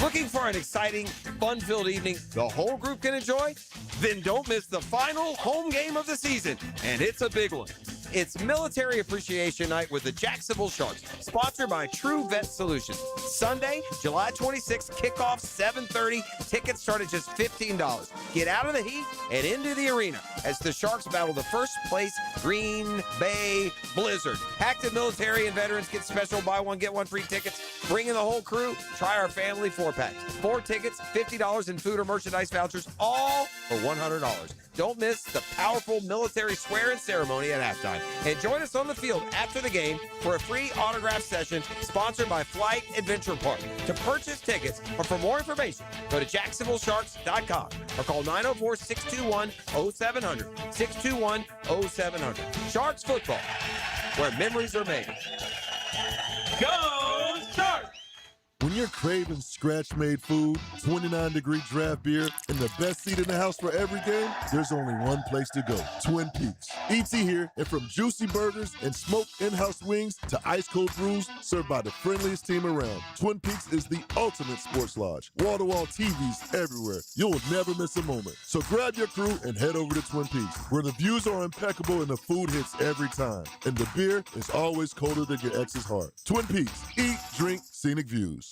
Looking for an exciting, fun-filled evening the whole group can enjoy? Then don't miss the final home game of the season, and it's a big one. It's Military Appreciation Night with the Jacksonville Sharks, sponsored by True Vet Solutions. Sunday, July 26th, kickoff 7:30. Tickets start at just $15. Get out of the heat and into the arena as the Sharks battle the first place Green Bay Blizzard. Active military and veterans get special buy one, get one free tickets. Bring in the whole crew. Try our family 4-pack. 4 tickets, $50 in food or merchandise vouchers, all for $100. Don't miss the powerful military swear-in ceremony at halftime. And join us on the field after the game for a free autograph session sponsored by Flight Adventure Park. To purchase tickets or for more information, go to JacksonvilleSharks.com or call 904-621-0700. 621-0700. Sharks football, where memories are made. Go Sharks! When you're craving scratch-made food, 29-degree draft beer, and the best seat in the house for every game, there's only one place to go, Twin Peaks. E.T. here, and from juicy burgers and smoked in-house wings to ice-cold brews served by the friendliest team around, Twin Peaks is the ultimate sports lodge. Wall-to-wall TVs everywhere. You'll never miss a moment. So grab your crew and head over to Twin Peaks, where the views are impeccable and the food hits every time. And the beer is always colder than your ex's heart. Twin Peaks. Eat, drink, scenic views.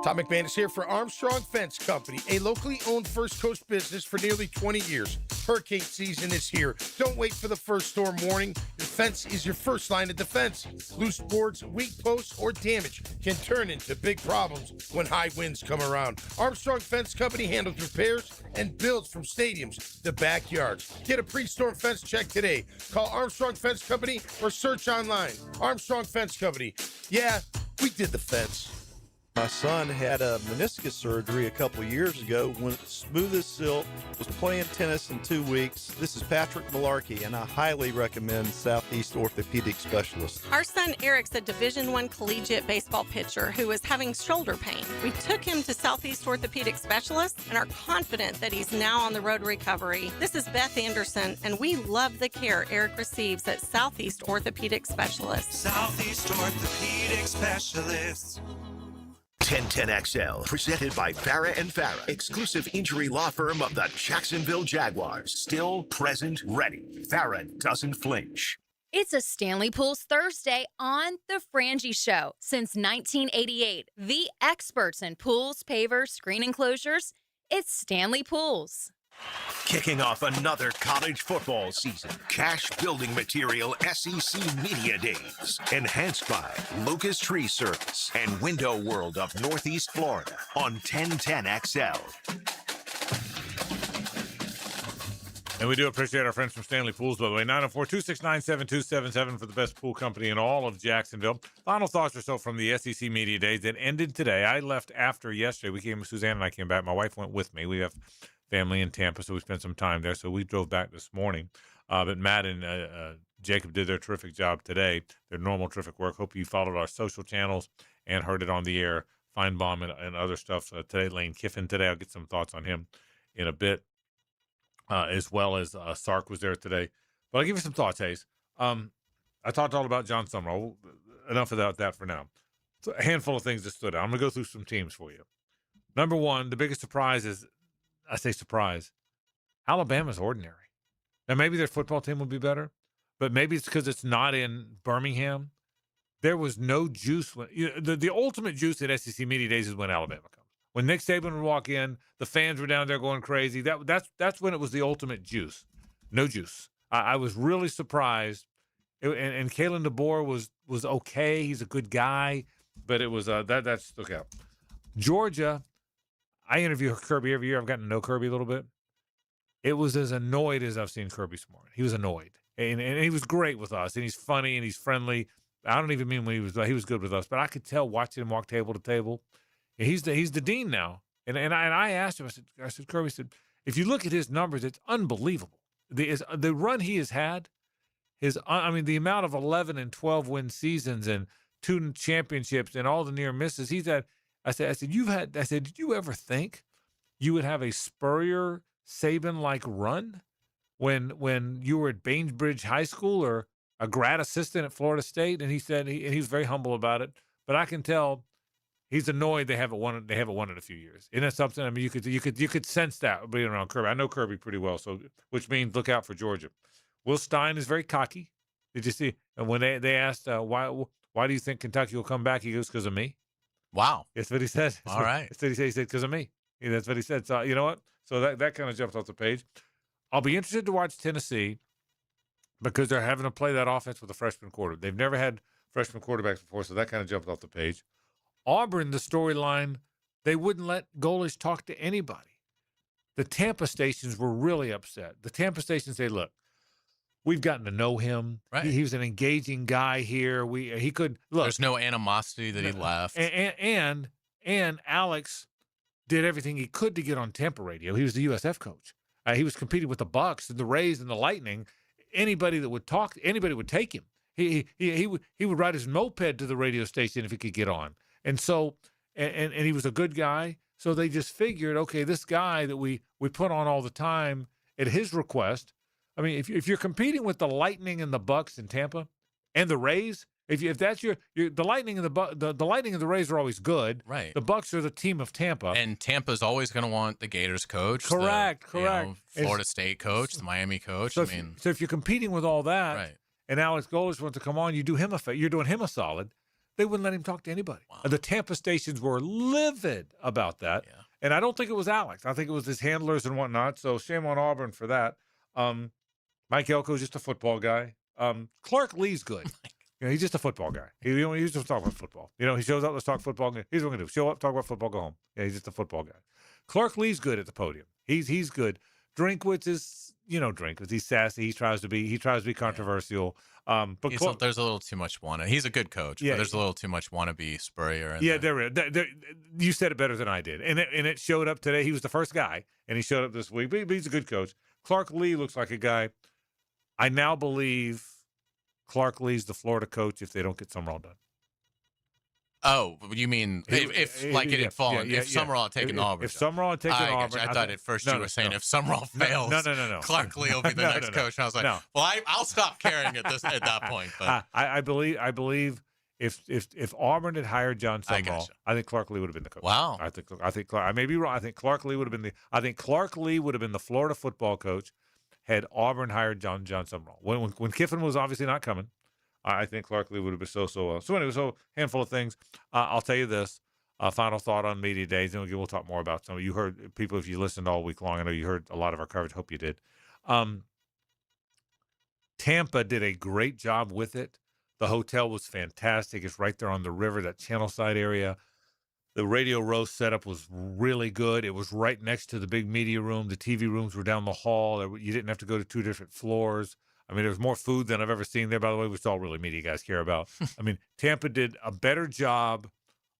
Tom McManus here for Armstrong Fence Company, a locally owned First Coast business for nearly 20 years. Hurricane season is here. Don't wait for the first storm warning. The fence is your first line of defense. Loose boards, weak posts, or damage can turn into big problems when high winds come around. Armstrong Fence Company handles repairs and builds from stadiums to backyards. Get a pre-storm fence check today. Call Armstrong Fence Company or search online. Armstrong Fence Company. Yeah, we did the fence. My son had a meniscus surgery a couple years ago. Went smooth as silk, was playing tennis in 2 weeks. This is Patrick Malarkey, and I highly recommend Southeast Orthopedic Specialists. Our son Eric's a Division I collegiate baseball pitcher who is having shoulder pain. We took him to Southeast Orthopedic Specialists and are confident that he's now on the road to recovery. This is Beth Anderson, and we love the care Eric receives at Southeast Orthopedic Specialists. Southeast Orthopedic Specialists. 1010XL, presented by Farah and Farah, exclusive injury law firm of the Jacksonville Jaguars. Still present, ready. Farah doesn't flinch. It's a Stanley Pools Thursday on The Frangie Show. Since 1988, the experts in pools, pavers, screen enclosures, it's Stanley Pools. Kicking off another college football season. Cash Building Material SEC Media Days. Enhanced by Lucas Tree Service and Window World of Northeast Florida on 1010XL. And we do appreciate our friends from Stanley Pools, by the way. 904-269-7277 for the best pool company in all of Jacksonville. Final thoughts or so from the SEC Media Days that ended today. I left after yesterday. Suzanne and I came back. My wife went with me. We have family in Tampa, so we spent some time there. So we drove back this morning. But Matt and Jacob did their terrific job today, their normal terrific work. Hope you followed our social channels and heard it on the air. Feinbaum and other stuff today. Lane Kiffin today. I'll get some thoughts on him in a bit, as well as Sark was there today. But I'll give you some thoughts, Hayes. I talked all about Jon Sumrall. Enough about that for now. So a handful of things that stood out. I'm going to go through some teams for you. Number one, the biggest surprise is, I say surprise, Alabama's ordinary. Now, maybe their football team will be better, but maybe it's because it's not in Birmingham. There was no juice. The ultimate juice at SEC Media Days is when Alabama comes. When Nick Saban would walk in, the fans were down there going crazy. That's when it was the ultimate juice. No juice. I was really surprised. And Kalen DeBoer was okay. He's a good guy, but it was that stuck out. Georgia, I interview Kirby every year. I've gotten to know Kirby a little bit. It was as annoyed as I've seen Kirby Smart. He was annoyed, and he was great with us, and he's funny and he's friendly. I don't even mean when he was good with us, but I could tell watching him walk table to table. He's the dean now, and I asked him. I said Kirby said, if you look at his numbers, it's unbelievable. The run he has had, the amount of 11 and 12 win seasons and 2 championships and all the near misses he's had. I said, did you ever think you would have a Spurrier Saban-like run when you were at Bainbridge High School or a grad assistant at Florida State? And he said he was very humble about it. But I can tell he's annoyed they haven't won in a few years. Isn't that something? I mean, you could sense that being around Kirby. I know Kirby pretty well, so which means look out for Georgia. Will Stein is very cocky. Did you see? And when they asked why do you think Kentucky will come back, he goes, because of me. Wow. That's what he said. All right. That's what he said. He said, because of me. Yeah, that's what he said. So, you know what? So that kind of jumps off the page. I'll be interested to watch Tennessee because they're having to play that offense with a freshman quarterback. They've never had freshman quarterbacks before, so that kind of jumped off the page. Auburn, the storyline, they wouldn't let Golish talk to anybody. The Tampa stations were really upset. The Tampa stations say, look, we've gotten to know him. Right. He was an engaging guy here. He could look. There's no animosity that he left. And Alex did everything he could to get on Tampa radio. He was the USF coach. He was competing with the Bucks and the Rays and the Lightning. Anybody that would talk, anybody would take him. He would ride his moped to the radio station if he could get on. And so, and he was a good guy. So they just figured, okay, this guy that we put on all the time at his request. I mean, if you're competing with the Lightning and the Bucks in Tampa and the Rays, if that's the Lightning and the Lightning and the Rays are always good. Right. The Bucks are the team of Tampa. And Tampa's always going to want the Gators coach. Correct. Florida State coach, the Miami coach. So if you're competing with all that, right. And Alex Golish wants to come on, you do him a favor. You're doing him a solid. They wouldn't let him talk to anybody. Wow. The Tampa stations were livid about that. Yeah. And I don't think it was Alex. I think it was his handlers and whatnot. So shame on Auburn for that. Mike Elko's just a football guy. Clark Lee's good. He's just a football guy. He's just talking about football. He shows up, let's talk football. Here's what we're going to do. Show up, talk about football, go home. Yeah, he's just a football guy. Clark Lee's good at the podium. He's good. Drinkwitz is, Drinkwitz. He's sassy. He tries to be controversial. But there's a little too much wannabe. He's a good coach, but there's a little too much wannabe Spurrier. There is. You said it better than I did. And it showed up today. He was the first guy, and he showed up this week. But he's a good coach. Clark Lee looks like a guy. I now believe Clark Lee's the Florida coach if they don't get Sumrall done. Oh, you mean if it had fallen, if Sumrall had taken Auburn. If Sumrall had taken Auburn. I thought at first you were saying if Sumrall fails, no. Clark Lee will be the next coach. And I was like, well, I'll stop caring at that point. But. I believe if Auburn had hired Jon Sumrall, I think Clark Lee would have been the coach. Wow. I think I may be wrong. I think Clark Lee would have been the Florida football coach had Auburn hired Jon Sumrall. When Kiffin was obviously not coming, I think Clark Lee would have been so well. So anyway, handful of things. I'll tell you this. Final thought on media days, and we'll talk more about some of you heard people. If you listened all week long, I know you heard a lot of our coverage. Hope you did. Tampa did a great job with it. The hotel was fantastic. It's right there on the river, that Channelside area. The Radio Row setup was really good. It was right next to the big media room. The TV rooms were down the hall. You didn't have to go to two different floors. I mean, there was more food than I've ever seen there, by the way, which all really media guys care about. I mean, Tampa did a better job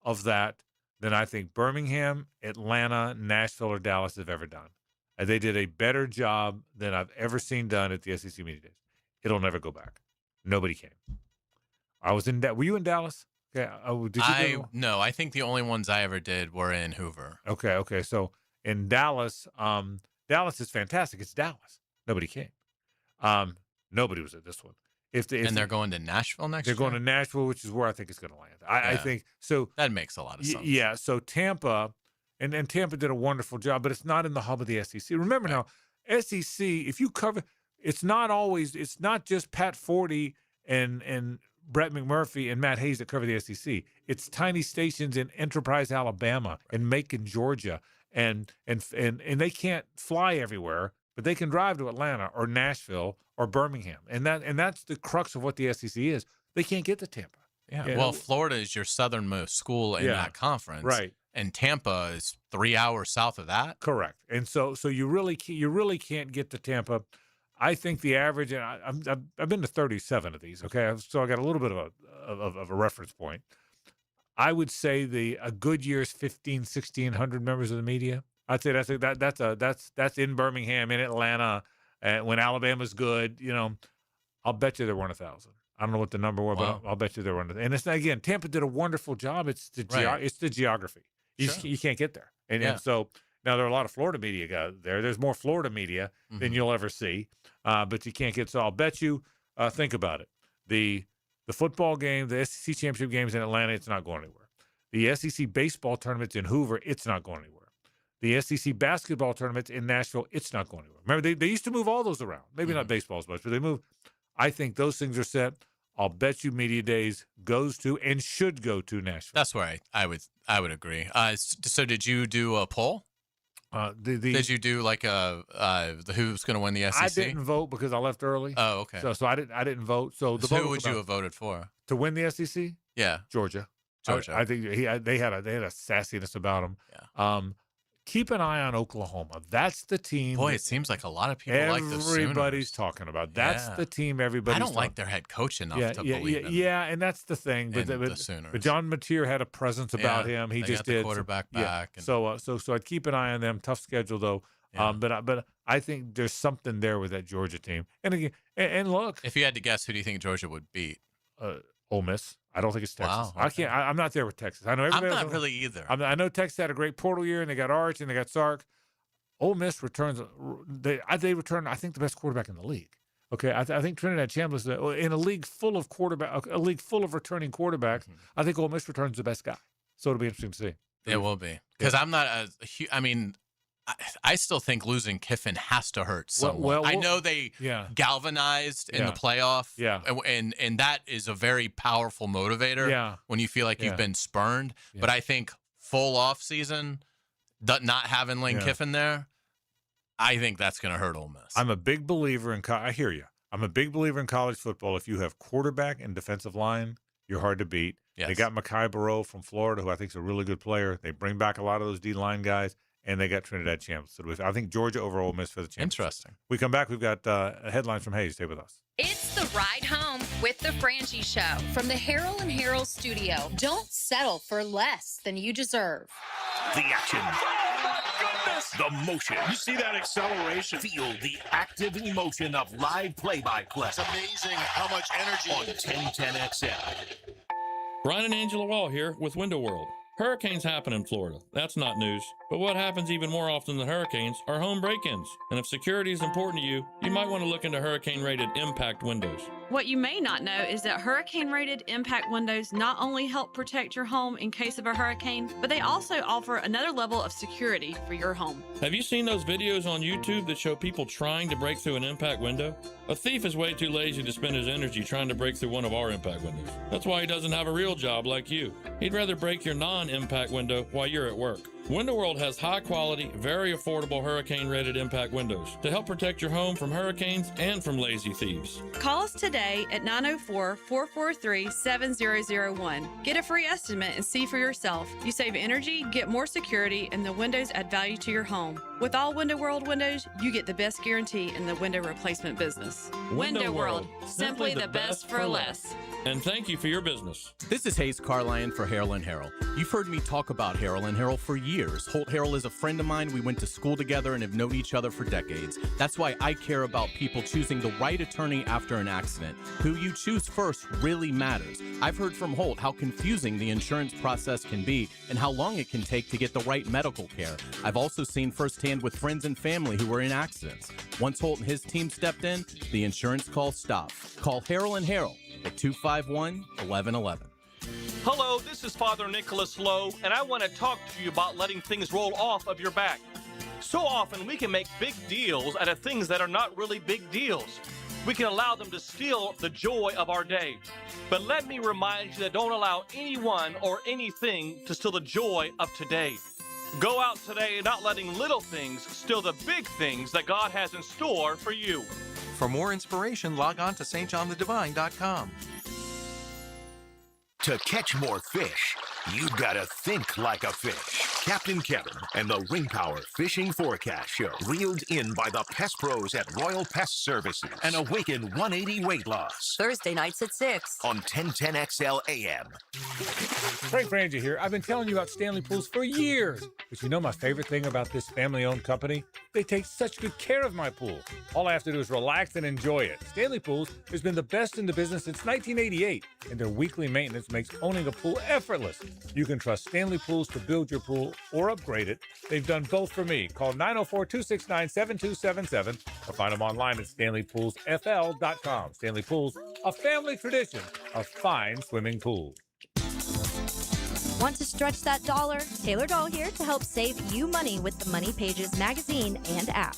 of that than I think Birmingham, Atlanta, Nashville, or Dallas have ever done. And they did a better job than I've ever seen done at the SEC Media Days. It'll never go back. Nobody came. I was in Were you in Dallas? Okay. No, I think the only ones I ever did were in Hoover. Okay. So in Dallas, Dallas is fantastic. It's Dallas. Nobody came. Nobody was at this one. And they're going to Nashville next year? They're going to Nashville, which is where I think it's going to land. I think so. That makes a lot of sense. Yeah. So Tampa, and Tampa did a wonderful job, but it's not in the hub of the SEC. Remember now, SEC, if you cover, it's not just Pat Forty and Brett McMurphy and Matt Hayes that cover the SEC. It's tiny stations in Enterprise, Alabama, and Macon, Georgia, and they can't fly everywhere, but they can drive to Atlanta or Nashville or Birmingham, and that's the crux of what the SEC is. They can't get to Tampa. Yeah. Well, Florida is your southernmost school in that conference, right? And Tampa is 3 hours south of that. Correct. And so you really can't get to Tampa. I think the average, and I've been to 37 of these. Okay, so I got a little bit of a reference point. I would say a good year's 1,600 members of the media. I'd say that's in Birmingham, in Atlanta, when Alabama's good. I'll bet you there weren't 1,000. I don't know what the number was, but I'll bet you there weren't. And it's again, Tampa did a wonderful job. It's the geography. You can't get there, and so. Now, there are a lot of Florida media guys there. There's more Florida media than you'll ever see, but you can't get – so I'll bet you think about it. The football game, the SEC championship games in Atlanta, it's not going anywhere. The SEC baseball tournaments in Hoover, it's not going anywhere. The SEC basketball tournaments in Nashville, it's not going anywhere. Remember, they used to move all those around. Maybe not baseball as much, but they move I think those things are set. I'll bet you Media Days goes to and should go to Nashville. That's where I would agree. So did you do a poll? Did you do like who's going to win the SEC? I didn't vote because I left early. Oh, okay. So I didn't vote. So who would you have voted for to win the SEC? Yeah, Georgia. Georgia. I think they had a sassiness about them. Yeah. Keep an eye on Oklahoma. That's the team. Boy, it seems like a lot of people like the Sooners. Everybody's talking about. That's the team everybody's I don't like their head coach enough to believe in. Yeah, and that's the thing. But John Mateer had a presence about him. He just did. The quarterback back. And so I'd keep an eye on them. Tough schedule though. Yeah. But I think there's something there with that Georgia team. And again, and look, if you had to guess, who do you think Georgia would beat? Ole Miss. I don't think it's Texas. Wow, okay. I'm not there with Texas. I know everybody. I'm not really either. I know Texas had a great portal year, and they got Arch and they got Sark. Ole Miss returns. They return. I think the best quarterback in the league. Okay, I think Trinidad Chambliss in a league full of returning quarterbacks. Mm-hmm. I think Ole Miss returns the best guy. So it'll be interesting to see. It will be because I'm not I still think losing Kiffin has to hurt someone. I know they galvanized in the playoff, and that is a very powerful motivator when you feel like you've been spurned. Yeah. But I think full off season, not having Lane Kiffin there, I think that's going to hurt Ole Miss. I'm a big believer in. I hear you. I'm a big believer in college football. If you have quarterback and defensive line, you're hard to beat. Yes. They got Mekhi Barrow from Florida, who I think is a really good player. They bring back a lot of those D-line guys. And they got Trinidad Champs. So I think Georgia over Ole Miss for the championship. Interesting. We come back. We've got a headline from Hayes. Stay with us. It's the ride home with the Frangie Show from the Harold and Harold studio. Don't settle for less than you deserve. The action. Oh, my goodness. The motion. You see that acceleration. Feel the active emotion of live play-by-play. It's amazing how much energy. On 1010XL. Brian and Angela Wall here with Window World. Hurricanes happen in Florida. That's not news. But what happens even more often than hurricanes are home break-ins. And if security is important to you, you might want to look into hurricane-rated impact windows. What you may not know is that hurricane-rated impact windows not only help protect your home in case of a hurricane, but they also offer another level of security for your home. Have you seen those videos on YouTube that show people trying to break through an impact window? A thief is way too lazy to spend his energy trying to break through one of our impact windows. That's why he doesn't have a real job like you. He'd rather break your non-impact window while you're at work. Window World has high-quality, very affordable hurricane-rated impact windows to help protect your home from hurricanes and from lazy thieves. Call us today at 904-443-7001. Get a free estimate and see for yourself. You save energy, get more security, and the windows add value to your home. With all Window World windows, you get the best guarantee in the window replacement business. Window World, simply the best for less. And thank you for your business. This is Hayes Carlyon for Harold & Harold. You've heard me talk about Harold & Harold for years. Holt Harold is a friend of mine. We went to school together and have known each other for decades. That's why I care about people choosing the right attorney after an accident. Who you choose first really matters. I've heard from Holt how confusing the insurance process can be and how long it can take to get the right medical care. I've also seen firsthand with friends and family who were in accidents. Once Holt and his team stepped in, the insurance call stopped. Call Harold & Harold at 251-1111. Hello, this is Father Nicholas Lowe, and I want to talk to you about letting things roll off of your back. So often we can make big deals out of things that are not really big deals. We can allow them to steal the joy of our day. But let me remind you that don't allow anyone or anything to steal the joy of today. Go out today not letting little things steal the big things that God has in store for you. For more inspiration, log on to stjohnthedivine.com. To catch more fish, you gotta think like a fish. Captain Kevin and the Ring Power Fishing Forecast Show, reeled in by the Pest Pros at Royal Pest Services, and awaken 180 weight loss. Thursday nights at 6 on 1010XL AM. Frank Frangie here. I've been telling you about Stanley Pools for years. But you know my favorite thing about this family-owned company? They take such good care of my pool. All I have to do is relax and enjoy it. Stanley Pools has been the best in the business since 1988, and their weekly maintenance makes owning a pool effortless. You can trust Stanley Pools to build your pool or upgrade it. They've done both for me. Call 904-269-7277 or find them online at StanleyPoolsFL.com. Stanley Pools, a family tradition of fine swimming pools. Want to stretch that dollar? Taylor Doll here to help save you money with the Money Pages magazine and app.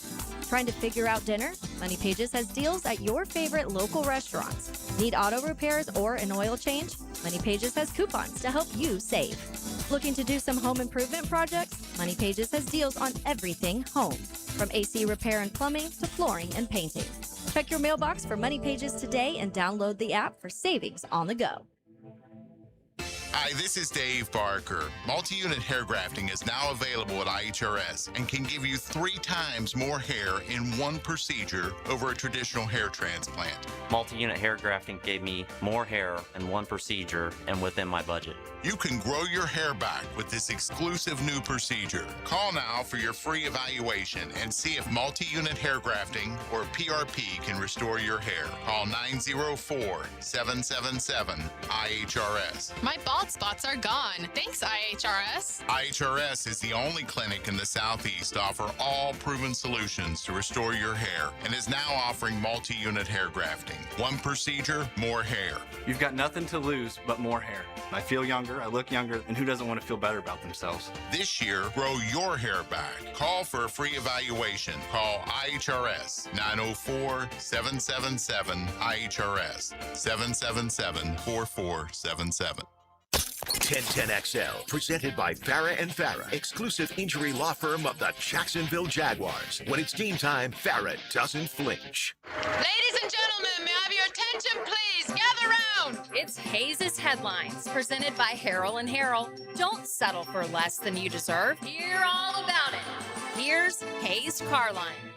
Trying to figure out dinner? Money Pages has deals at your favorite local restaurants. Need auto repairs or an oil change? Money Pages has coupons to help you save. Looking to do some home improvement projects? Money Pages has deals on everything home, from AC repair and plumbing to flooring and painting. Check your mailbox for Money Pages today and download the app for savings on the go. Hi, this is Dave Barker. Multi-unit hair grafting is now available at IHRS and can give you 3 times more hair in one procedure over a traditional hair transplant. Multi-unit hair grafting gave me more hair in one procedure and within my budget. You can grow your hair back with this exclusive new procedure. Call now for your free evaluation and see if multi-unit hair grafting or PRP can restore your hair. Call 904-777-IHRS. My bald spots are gone. Thanks, IHRS. IHRS is the only clinic in the Southeast to offer all proven solutions to restore your hair and is now offering multi-unit hair grafting. One procedure, more hair. You've got nothing to lose but more hair. I feel younger, I look younger, and who doesn't want to feel better about themselves? This year, grow your hair back. Call for a free evaluation. Call IHRS 904-777-IHRS 777-4477. 1010XL, presented by Farah and Farah, exclusive injury law firm of the Jacksonville Jaguars. When it's team time, Farah doesn't flinch. Ladies and gentlemen, may I have your attention, please? Gather round. It's Hayes' Headlines, presented by Harrell and Harrell. Don't settle for less than you deserve. Hear all about it. Here's Hayes Carline.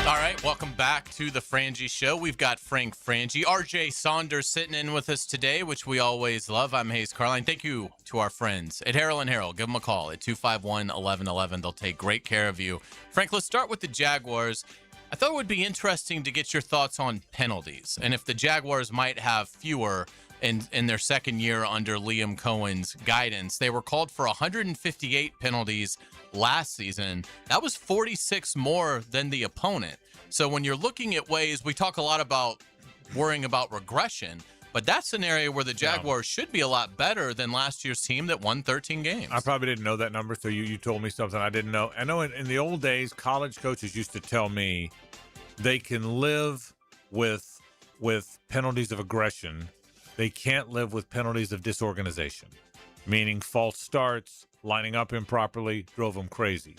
All right, welcome back to the Frangie Show. We've got Frangie, RJ Saunders sitting in with us today, which we always love. I'm Hayes Carline. Thank you to our friends at Harrell and Harrell. Give them a call at 251-1111. They'll take great care of you. Frank, let's start with the Jaguars. I thought it would be interesting to get your thoughts on penalties and if the Jaguars might have fewer in their second year under Liam Cohen's guidance. They were called for 158 penalties last season. That was 46 more than the opponent. So when you're looking at ways, we talk a lot about worrying about regression, but that's an area where the Jaguars should be a lot better than last year's team that won 13 games. I probably didn't know that number, so you told me something I didn't know. I know in the old days, college coaches used to tell me they can live with penalties of aggression. They can't live with penalties of disorganization, meaning false starts, lining up improperly, drove them crazy.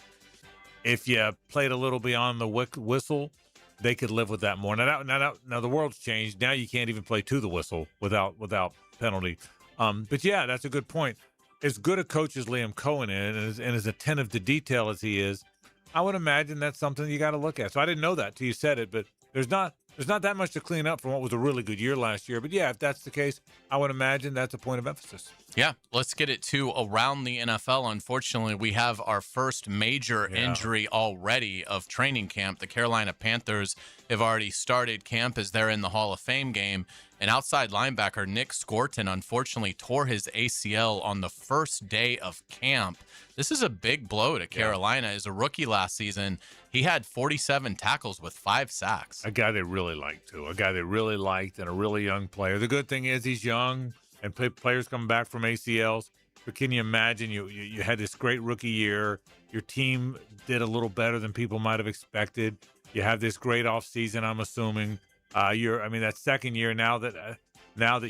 If you played a little beyond the whistle, they could live with that more. Now the world's changed. Now you can't even play to the whistle without penalty. But yeah, that's a good point. As good a coach as Liam Cohen is, and as attentive to detail as he is, I would imagine that's something you got to look at. So I didn't know that till you said it, but there's not that much to clean up from what was a really good year last year. But yeah, if that's the case, I would imagine that's a point of emphasis. Yeah, let's get it to around the NFL. Unfortunately, we have our first major injury already of training camp. The Carolina Panthers have already started camp as they're in the Hall of Fame game. And outside linebacker Nick Scorton unfortunately tore his ACL on the first day of camp. This is a big blow to Carolina. As a rookie last season, he had 47 tackles with 5 sacks. A guy they really liked, too. A guy they really liked and a really young player. The good thing is he's young and players coming back from ACLs. But can you imagine you had this great rookie year. Your team did a little better than people might have expected. You have this great offseason, I'm assuming. That second year now that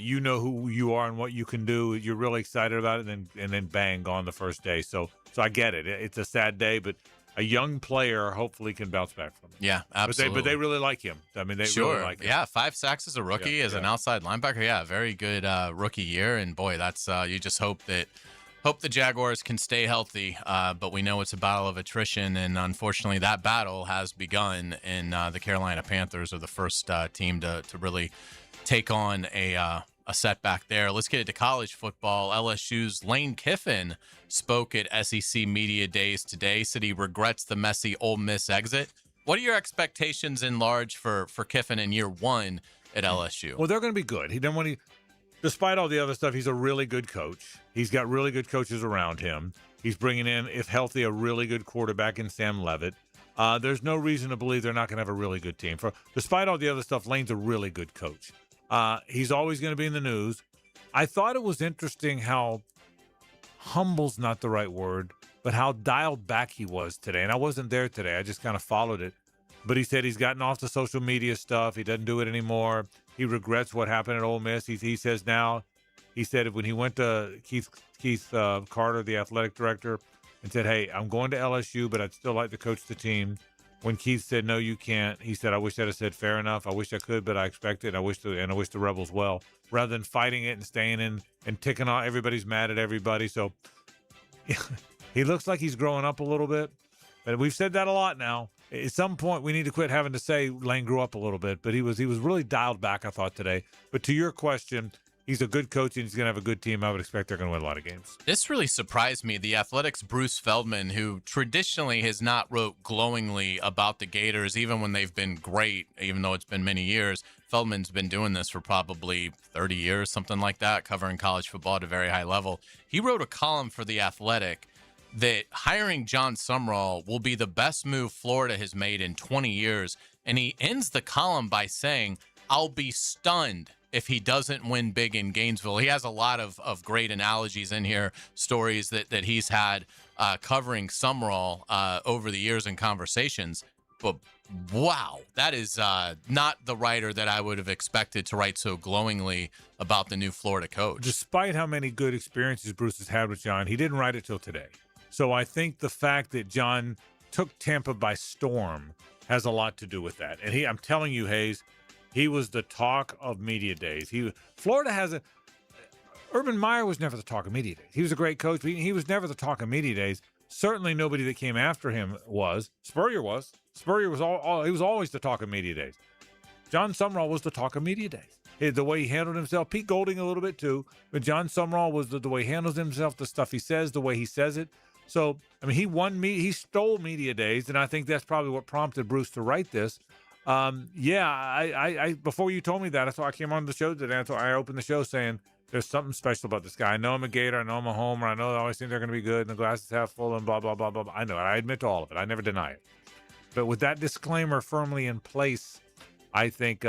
you know who you are and what you can do, you're really excited about it, and then bang, gone the first day. So I get it. It's a sad day, but a young player hopefully can bounce back from it. Yeah, absolutely. But they really like him. I mean, they really like him. Yeah, 5 sacks as a rookie, as an outside linebacker. Yeah, very good rookie year. And boy, that's you just hope the Jaguars can stay healthy. But we know it's a battle of attrition, and unfortunately, that battle has begun. And the Carolina Panthers are the first team to really take on a setback there. Let's get into college football. LSU's Lane Kiffin spoke at SEC Media Days today, said he regrets the messy Ole Miss exit. What are your expectations in large for Kiffin in year 1 at LSU? Well, they're going to be good. Despite all the other stuff, he's a really good coach. He's got really good coaches around him. He's bringing in, if healthy, a really good quarterback in Sam Levitt. There's no reason to believe they're not going to have a really good team. Despite all the other stuff, Lane's a really good coach. He's always going to be in the news. I thought it was interesting how humble's not the right word, but how dialed back he was today. And I wasn't there today. I just kind of followed it. But he said he's gotten off the social media stuff. He doesn't do it anymore. He regrets what happened at Ole Miss. He says now, he said when he went to Keith Carter, the athletic director, and said, hey, I'm going to LSU, but I'd still like to coach the team. When Keith said, no, you can't, he said, I wish I'd have said fair enough. I wish I could, but I expect it. I wish the Rebels well, rather than fighting it and staying in and ticking on. Everybody's mad at everybody. So he looks like he's growing up a little bit. But we've said that a lot now. At some point, we need to quit having to say Lane grew up a little bit. But he was really dialed back, I thought, today. But to your question, he's a good coach and he's going to have a good team. I would expect they're going to win a lot of games. This really surprised me. The Athletics' Bruce Feldman, who traditionally has not wrote glowingly about the Gators, even when they've been great, even though it's been many years. Feldman's been doing this for probably 30 years, something like that, covering college football at a very high level. He wrote a column for The Athletic that hiring Jon Sumrall will be the best move Florida has made in 20 years. And he ends the column by saying, I'll be stunned if he doesn't win big in Gainesville. He has a lot of great analogies in here, stories that he's had covering Sumrall over the years in conversations. But wow, that is not the writer that I would have expected to write so glowingly about the new Florida coach. Despite how many good experiences Bruce has had with Jon, he didn't write it till today. So I think the fact that Jon took Tampa by storm has a lot to do with that. And I'm telling you, Hayes, he was the talk of media days. Florida has Urban Meyer was never the talk of media days. He was a great coach, but he was never the talk of media days. Certainly nobody that came after him was. Spurrier was. Spurrier was he was always the talk of media days. Jon Sumrall was the talk of media days. The way he handled himself, Pete Golding a little bit too, but Jon Sumrall was the way he handles himself, the stuff he says, the way he says it. So, I mean, he stole media days, and I think that's probably what prompted Bruce to write this. I before you told me that, I came on the show today. I opened the show saying there's something special about this guy. I know I'm a Gator. I know I'm a Homer. I know I always think they're going to be good, and the glass is half full, and blah, blah, blah, blah, blah. I know it. I admit to all of it. I never deny it. But with that disclaimer firmly in place, I think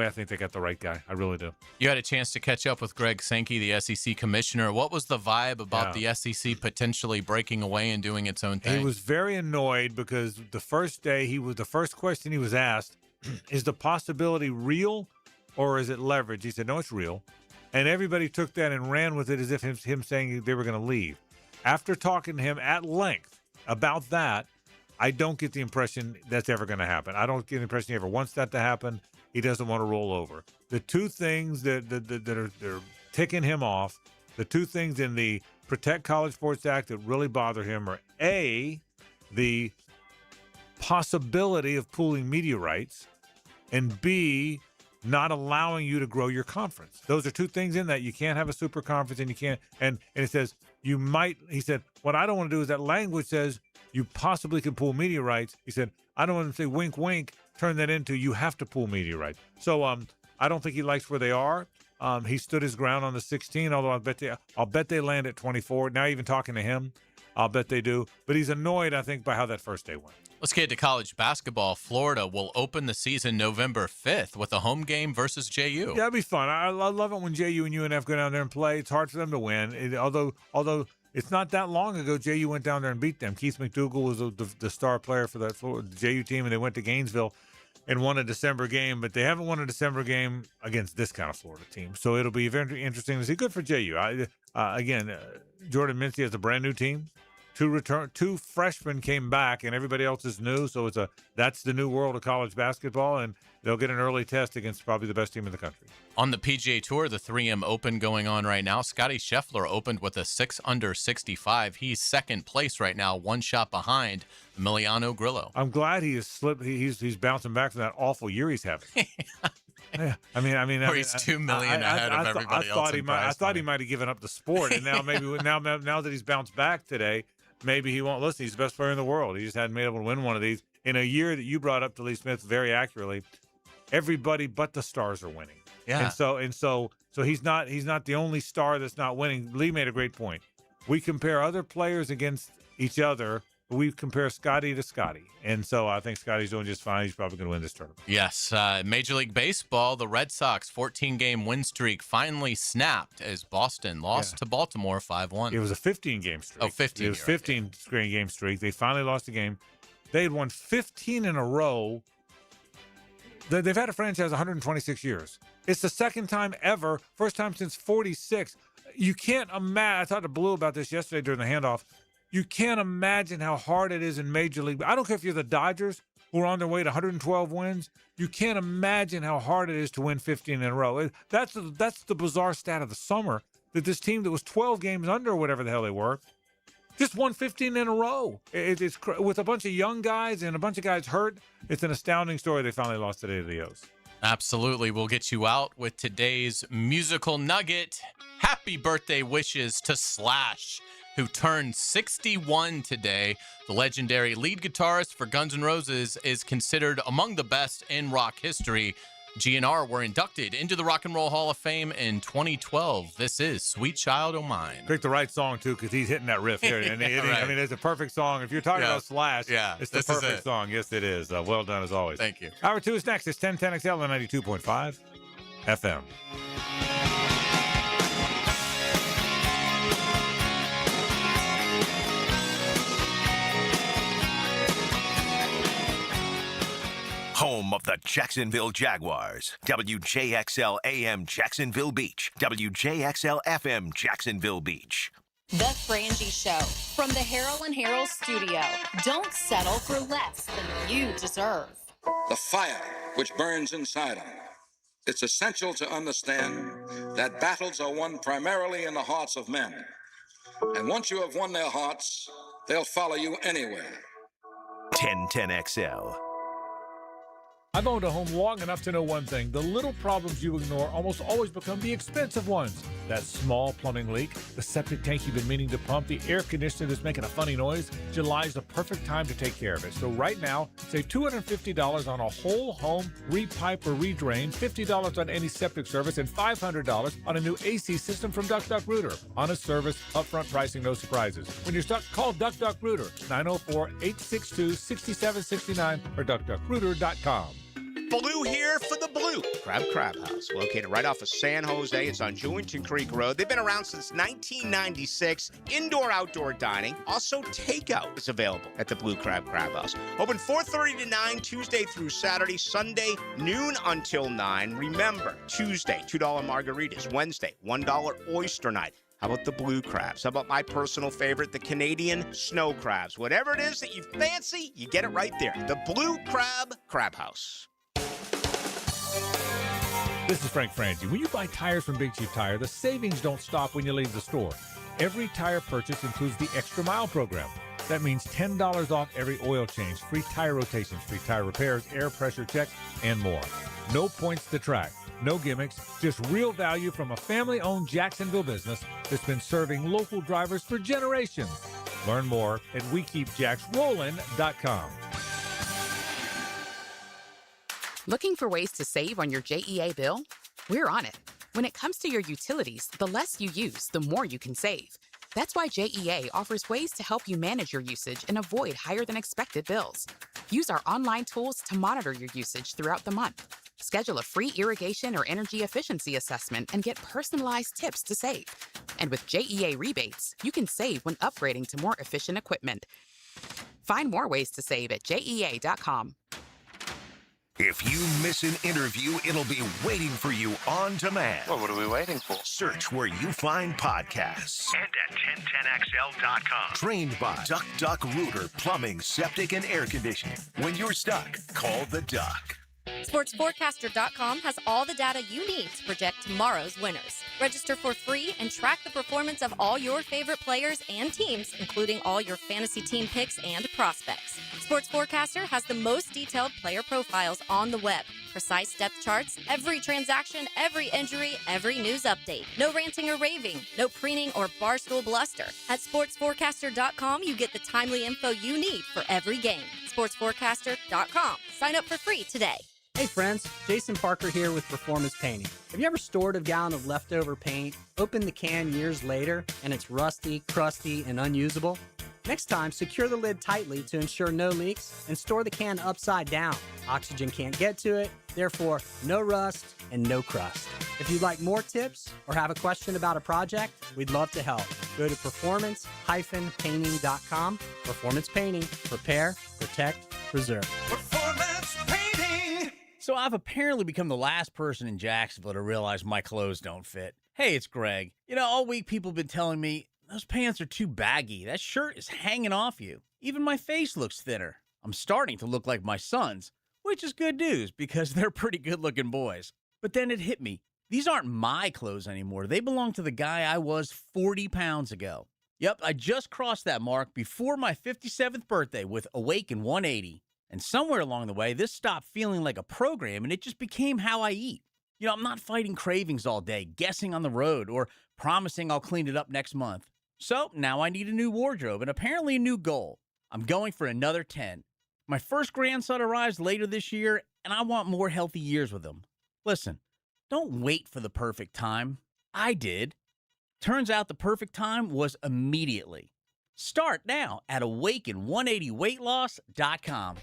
I think they got the right guy. I really do. You had a chance to catch up with Greg Sankey, the SEC commissioner. What was the vibe about the SEC potentially breaking away and doing its own thing? He was very annoyed because the first day the first question he was asked, is the possibility real or is it leverage? He said, no, it's real. And everybody took that and ran with it as if him saying they were going to leave. After talking to him at length about that, I don't get the impression that's ever going to happen. I don't get the impression he ever wants that to happen. He doesn't want to roll over. The two things that are ticking him off, the two things in the Protect College Sports Act that really bother him are A, the possibility of pooling media rights, and B, not allowing you to grow your conference. Those are two things in that. You can't have a super conference and you can't, and it says you might, he said, what I don't want to do is that language says you possibly can pool media rights. He said, I don't want to say wink, wink, turn that into you have to pool media rights. So I don't think he likes where they are. He stood his ground on the 16, although I'll bet they land at 24. Now even talking to him, I'll bet they do. But he's annoyed, I think, by how that first day went. Let's get to college basketball. Florida will open the season November 5th with a home game versus JU. Yeah, it'll be fun. I love it when JU and UNF go down there and play. It's hard for them to win. Although it's not that long ago, JU went down there and beat them. Keith McDougal was the star player for that JU team, and they went to Gainesville and won a December game, but they haven't won a December game against this kind of Florida team. So it'll be very interesting to see. Good for JU. Jordan Mincy has a brand new team. Two freshmen came back, and everybody else is new. So that's the new world of college basketball, and they'll get an early test against probably the best team in the country. On the PGA Tour, the 3M Open going on right now. Scotty Scheffler opened with a 6 under 65. He's second place right now, one shot behind Emiliano Grillo. I'm glad he has slipped. He's bouncing back from that awful year he's having. Yeah, I mean, he's $2 million ahead of everybody else. I thought he might have given up the sport, and now maybe now that he's bounced back today, maybe he won't listen. He's the best player in the world. He just hadn't been able to win one of these in a year that you brought up to Lee Smith very accurately. Everybody but the stars are winning. Yeah, and so he's not the only star that's not winning. Lee made a great point. We compare other players against each other. We compare Scotty to Scotty. And so I think Scotty's doing just fine. He's probably going to win this tournament. Yes. Major League Baseball, the Red Sox 14-game win streak finally snapped as Boston lost to Baltimore 5-1. It was a 15-game streak. Oh, 15. It was a 15-game streak. They finally lost the game. They had won 15 in a row. They've had a franchise 126 years. It's the second time ever, first time since 46. You can't imagine. I talked to Blue about this yesterday during the handoff. You can't imagine how hard it is in Major League. I don't care if you're the Dodgers, who are on their way to 112 wins. You can't imagine how hard it is to win 15 in a row. That's the bizarre stat of the summer, that this team that was 12 games under, or whatever the hell they were, just won 15 in a row. It's with a bunch of young guys and a bunch of guys hurt. It's an astounding story. They finally lost today to the O's. Absolutely. We'll get you out with today's musical nugget. Happy birthday wishes to Slash, who turned 61 today. The legendary lead guitarist for Guns N' Roses is considered among the best in rock history. GNR were inducted into the Rock and Roll Hall of Fame in 2012. This is Sweet Child O' Mine. Picked the right song, too, because he's hitting that riff here. And Right. I mean, it's a perfect song. If you're talking about Slash, it's the perfect song. Yes, it is. Well done, as always. Thank you. Hour 2 is next. It's 1010XL on 92.5 FM. Home of the Jacksonville Jaguars. WJXL AM Jacksonville Beach. WJXL FM Jacksonville Beach. The Frangie Show from the Harold and Harold studio. Don't settle for less than you deserve. The fire which burns inside them. It's essential to understand that battles are won primarily in the hearts of men. And once you have won their hearts, they'll follow you anywhere. 1010XL. I've owned a home long enough to know one thing. The little problems you ignore almost always become the expensive ones. That small plumbing leak, the septic tank you've been meaning to pump, the air conditioner that's making a funny noise. July's the perfect time to take care of it. So right now, save $250 on a whole home repipe or redrain, $50 on any septic service, and $500 on a new AC system from Duck Duck Rooter. Honest service, upfront pricing, no surprises. When you're stuck, call Duck Duck Rooter, 904-862-6769 or duckduckrooter.com. Blue here for the Blue Crab House, located right off of San Jose. It's on Jewington Creek Road. They've been around since 1996. Indoor-outdoor dining. Also, takeout is available at the Blue Crab House. Open 4:30 to 9, Tuesday through Saturday. Sunday, noon until 9. Remember, Tuesday, $2 margaritas. Wednesday, $1 oyster night. How about the blue crabs? How about my personal favorite, the Canadian snow crabs? Whatever it is that you fancy, you get it right there. The Blue Crab House. This is Frank Frangie. When you buy tires from Big Chief Tire, the savings don't stop when you leave the store. Every tire purchase includes the Extra Mile program. That means $10 off every oil change, free tire rotations, free tire repairs, air pressure checks, and more. No points to track, no gimmicks, just real value from a family-owned Jacksonville business that's been serving local drivers for generations. Learn more at WeKeepJacksRollin.com. Looking for ways to save on your JEA bill? We're on it. When it comes to your utilities, the less you use, the more you can save. That's why JEA offers ways to help you manage your usage and avoid higher than expected bills. Use our online tools to monitor your usage throughout the month. Schedule a free irrigation or energy efficiency assessment and get personalized tips to save. And with JEA rebates, you can save when upgrading to more efficient equipment. Find more ways to save at JEA.com. If you miss an interview, it'll be waiting for you on demand. Well, what are we waiting for? Search where you find podcasts. And at 1010XL.com. Trained by Duck Duck Rooter Plumbing, Septic, and Air Conditioning. When you're stuck, call the Duck. SportsForecaster.com has all the data you need to project tomorrow's winners. Register for free and track the performance of all your favorite players and teams, including all your fantasy team picks and prospects. Sports Forecaster has the most detailed player profiles on the web, precise depth charts, every transaction, every injury, every news update. No ranting or raving, no preening or barstool bluster. At SportsForecaster.com, you get the timely info you need for every game. SportsForecaster.com. Sign up for free today. Hey friends, Jason Parker here with Performance Painting. Have you ever stored a gallon of leftover paint, opened the can years later, and it's rusty, crusty, and unusable? Next time, secure the lid tightly to ensure no leaks and store the can upside down. Oxygen can't get to it, therefore no rust and no crust. If you'd like more tips or have a question about a project, we'd love to help. Go to performance-painting.com. Performance Painting. Prepare, protect, protect, preserve. Performance painting. So I've apparently become the last person in Jacksonville to realize my clothes don't fit. Hey, it's Greg. You know, all week people have been telling me, those pants are too baggy. That shirt is hanging off you. Even my face looks thinner. I'm starting to look like my sons, which is good news because they're pretty good-looking boys. But then it hit me. These aren't my clothes anymore. They belong to the guy I was 40 pounds ago. Yep, I just crossed that mark before my 57th birthday with Awaken 180. And somewhere along the way, this stopped feeling like a program and it just became how I eat. You know, I'm not fighting cravings all day, guessing on the road, or promising I'll clean it up next month. So now I need a new wardrobe and apparently a new goal. I'm going for another 10. My first grandson arrives later this year, and I want more healthy years with him. Listen, don't wait for the perfect time. I did. Turns out the perfect time was immediately. Start now at awaken180weightloss.com.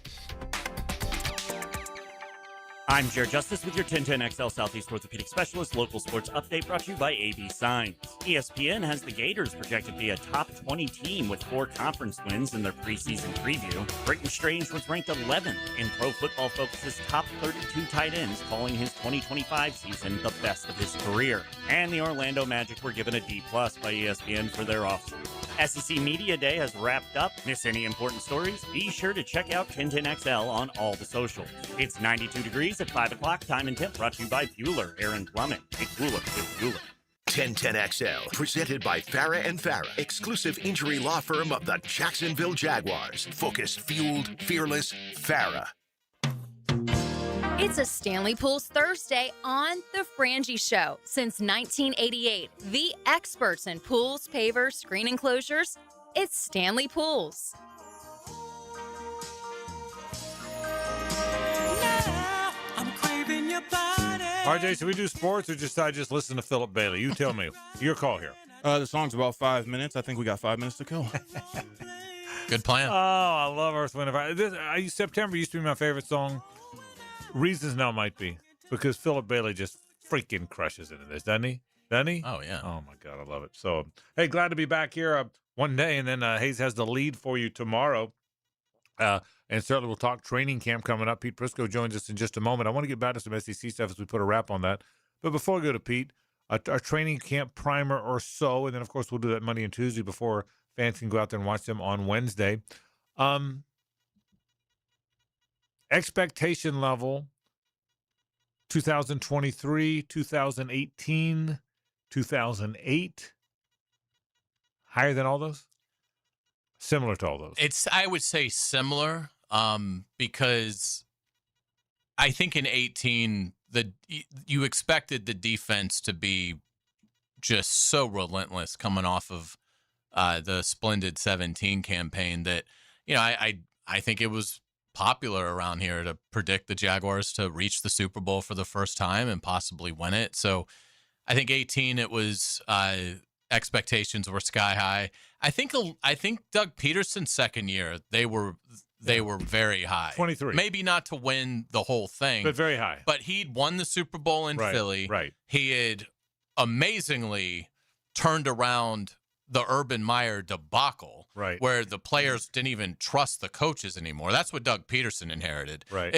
I'm Jared Justice with your 1010XL Southeast Orthopedic Specialist local sports update brought to you by AB Signs. ESPN has the Gators projected to be a top 20 team with 4 conference wins in their preseason preview. Britton Strange was ranked 11th in Pro Football Focus's top 32 tight ends, calling his 2025 season the best of his career. And the Orlando Magic were given a D+ by ESPN for their offseason. SEC Media Day has wrapped up. Miss any important stories? Be sure to check out 1010XL on all the socials. It's 92 degrees at 5 o'clock. Time and temp brought to you by Bueller Air and Plumbing. Hey, Bueller, it's Bueller. 1010XL, presented by Farah and Farah, exclusive injury law firm of the Jacksonville Jaguars. Focused, fueled, fearless, Farah. It's a Stanley Pools Thursday on The Frangie Show. Since 1988, the experts in pools, pavers, screen enclosures, it's Stanley Pools. All right, Jason, we do sports or I just listen to Philip Bailey? You tell me. Your call here. The song's about 5 minutes. I think we got 5 minutes to kill. Good plan. Oh, I love Earth, Wind, and Fire. September used to be my favorite song. Reasons now might be because Philip Bailey just freaking crushes into this, doesn't he? Doesn't he? Oh, yeah. Oh, my God, I love it. So, hey, glad to be back here one day, and then Hayes has the lead for you tomorrow. And certainly we'll talk training camp coming up. Pete Prisco joins us in just a moment. I want to get back to some SEC stuff as we put a wrap on that. But before we go to Pete, our training camp primer or so, and then, of course, we'll do that Monday and Tuesday before fans can go out there and watch them on Wednesday. Expectation level, 2023, 2018, 2008, higher than all those? Similar to all those? I would say similar because I think in 18, you expected the defense to be just so relentless coming off of the splendid 17 campaign that, you know, I think it was popular around here to predict the Jaguars to reach the Super Bowl for the first time and possibly win it. So I think 18, it was expectations were sky high. I think Doug Peterson's second year, they were very high. 23. Maybe not to win the whole thing, but very high. But he'd won the Super Bowl in Philly. Right. He had amazingly turned around the Urban Meyer debacle, right, where the players didn't even trust the coaches anymore. That's what Doug Peterson inherited. Right.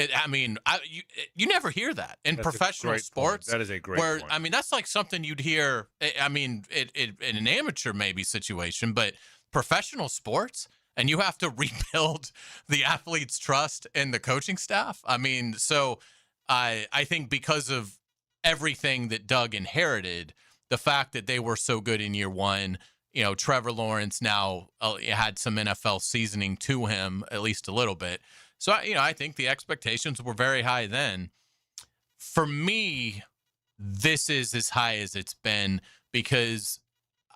You never hear that in professional sports. That is a great point. I mean, that's like something you'd hear, I mean, in an amateur maybe situation, but professional sports, and you have to rebuild the athlete's trust in the coaching staff. I mean, so I think because of everything that Doug inherited, the fact that they were so good in year one, you know, Trevor Lawrence now had some NFL seasoning to him, at least a little bit. So, you know, I think the expectations were very high then. For me, this is as high as it's been because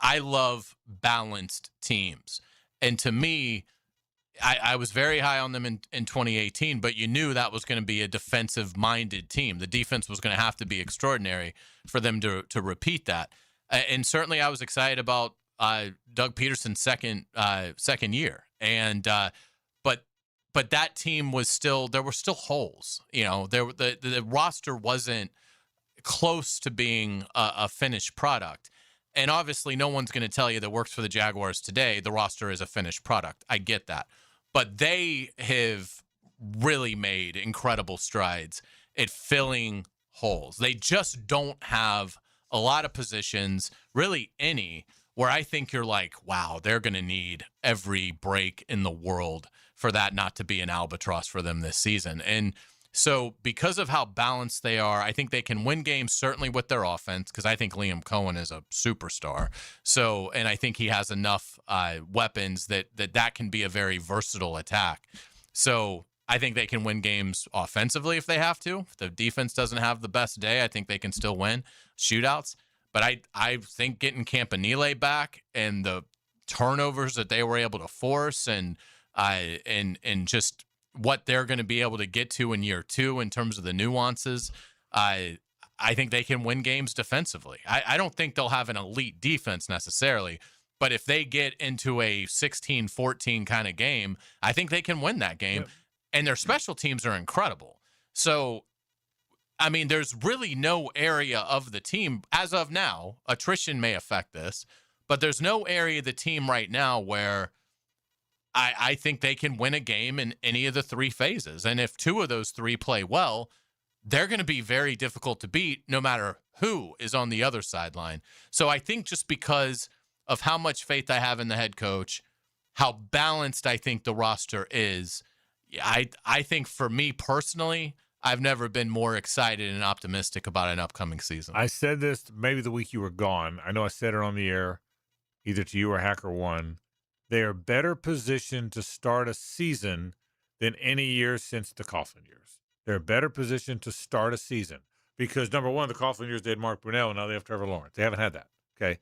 I love balanced teams. And to me, I was very high on them in 2018, but you knew that was going to be a defensive-minded team. The defense was going to have to be extraordinary for them to repeat that. And certainly I was excited about Doug Peterson's second year, and but that team was still, there were still holes. You know, the roster wasn't close to being a finished product, and obviously no one's going to tell you that works for the Jaguars today the roster is a finished product. I get that, but they have really made incredible strides at filling holes. They just don't have a lot of positions, really any, where I think you're like, wow, they're going to need every break in the world for that not to be an albatross for them this season. And so because of how balanced they are, I think they can win games certainly with their offense, because I think Liam Cohen is a superstar. So, and I think he has enough weapons that can be a very versatile attack. So I think they can win games offensively if they have to. If the defense doesn't have the best day, I think they can still win shootouts. But I think getting Campanile back and the turnovers that they were able to force and just what they're going to be able to get to in year 2 in terms of the nuances, I think they can win games defensively. I don't think they'll have an elite defense necessarily, but if they get into a 16-14 kind of game, I think they can win that game. Yep. And their special teams are incredible. So, I mean, there's really no area of the team, as of now, attrition may affect this, but there's no area of the team right now where I think they can win a game in any of the 3 phases. And if 2 of those 3 play well, they're going to be very difficult to beat no matter who is on the other sideline. So I think just because of how much faith I have in the head coach, how balanced I think the roster is, I think for me personally, I've never been more excited and optimistic about an upcoming season. I said this maybe the week you were gone. I know I said it on the air, either to you or Hacker One. They are better positioned to start a season than any year since the Coughlin years. They're better positioned to start a season because, number one, the Coughlin years, they had Mark Brunell, and now they have Trevor Lawrence. They haven't had that, okay?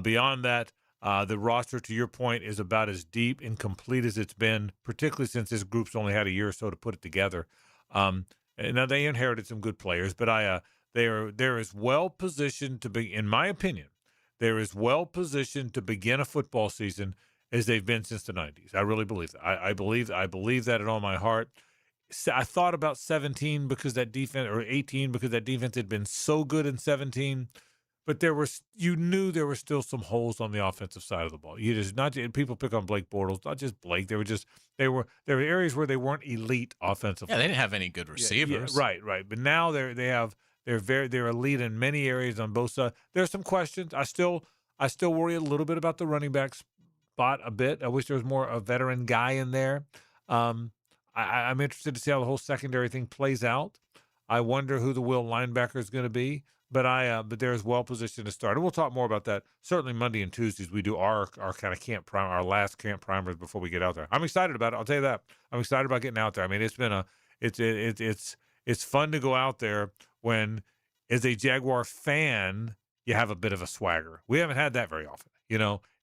Beyond that, the roster, to your point, is about as deep and complete as it's been, particularly since this group's only had a year or so to put it together. And now they inherited some good players, but they're as well positioned to be, in my opinion, they're as well positioned to begin a football season as they've been since the 90s. I really believe that. I believe that in all my heart. I thought about 17 because that defense, or 18 because that defense had been so good in 17. But you knew there were still some holes on the offensive side of the ball. People pick on Blake Bortles, not just Blake. There were areas where they weren't elite offensively. Yeah, they didn't have any good receivers. Yeah, right. But now they're elite in many areas on both sides. There's some questions. I still worry a little bit about the running back spot a bit. I wish there was more a veteran guy in there. I'm interested to see how the whole secondary thing plays out. I wonder who the will linebacker is going to be. But they're as well positioned to start. And we'll talk more about that. Certainly Monday and Tuesdays, we do our kind of camp primer, our last camp primers before we get out there. I'm excited about it. I'll tell you that. I'm excited about getting out there. I mean, it's fun to go out there when, as a Jaguar fan, you have a bit of a swagger. We haven't had that very often,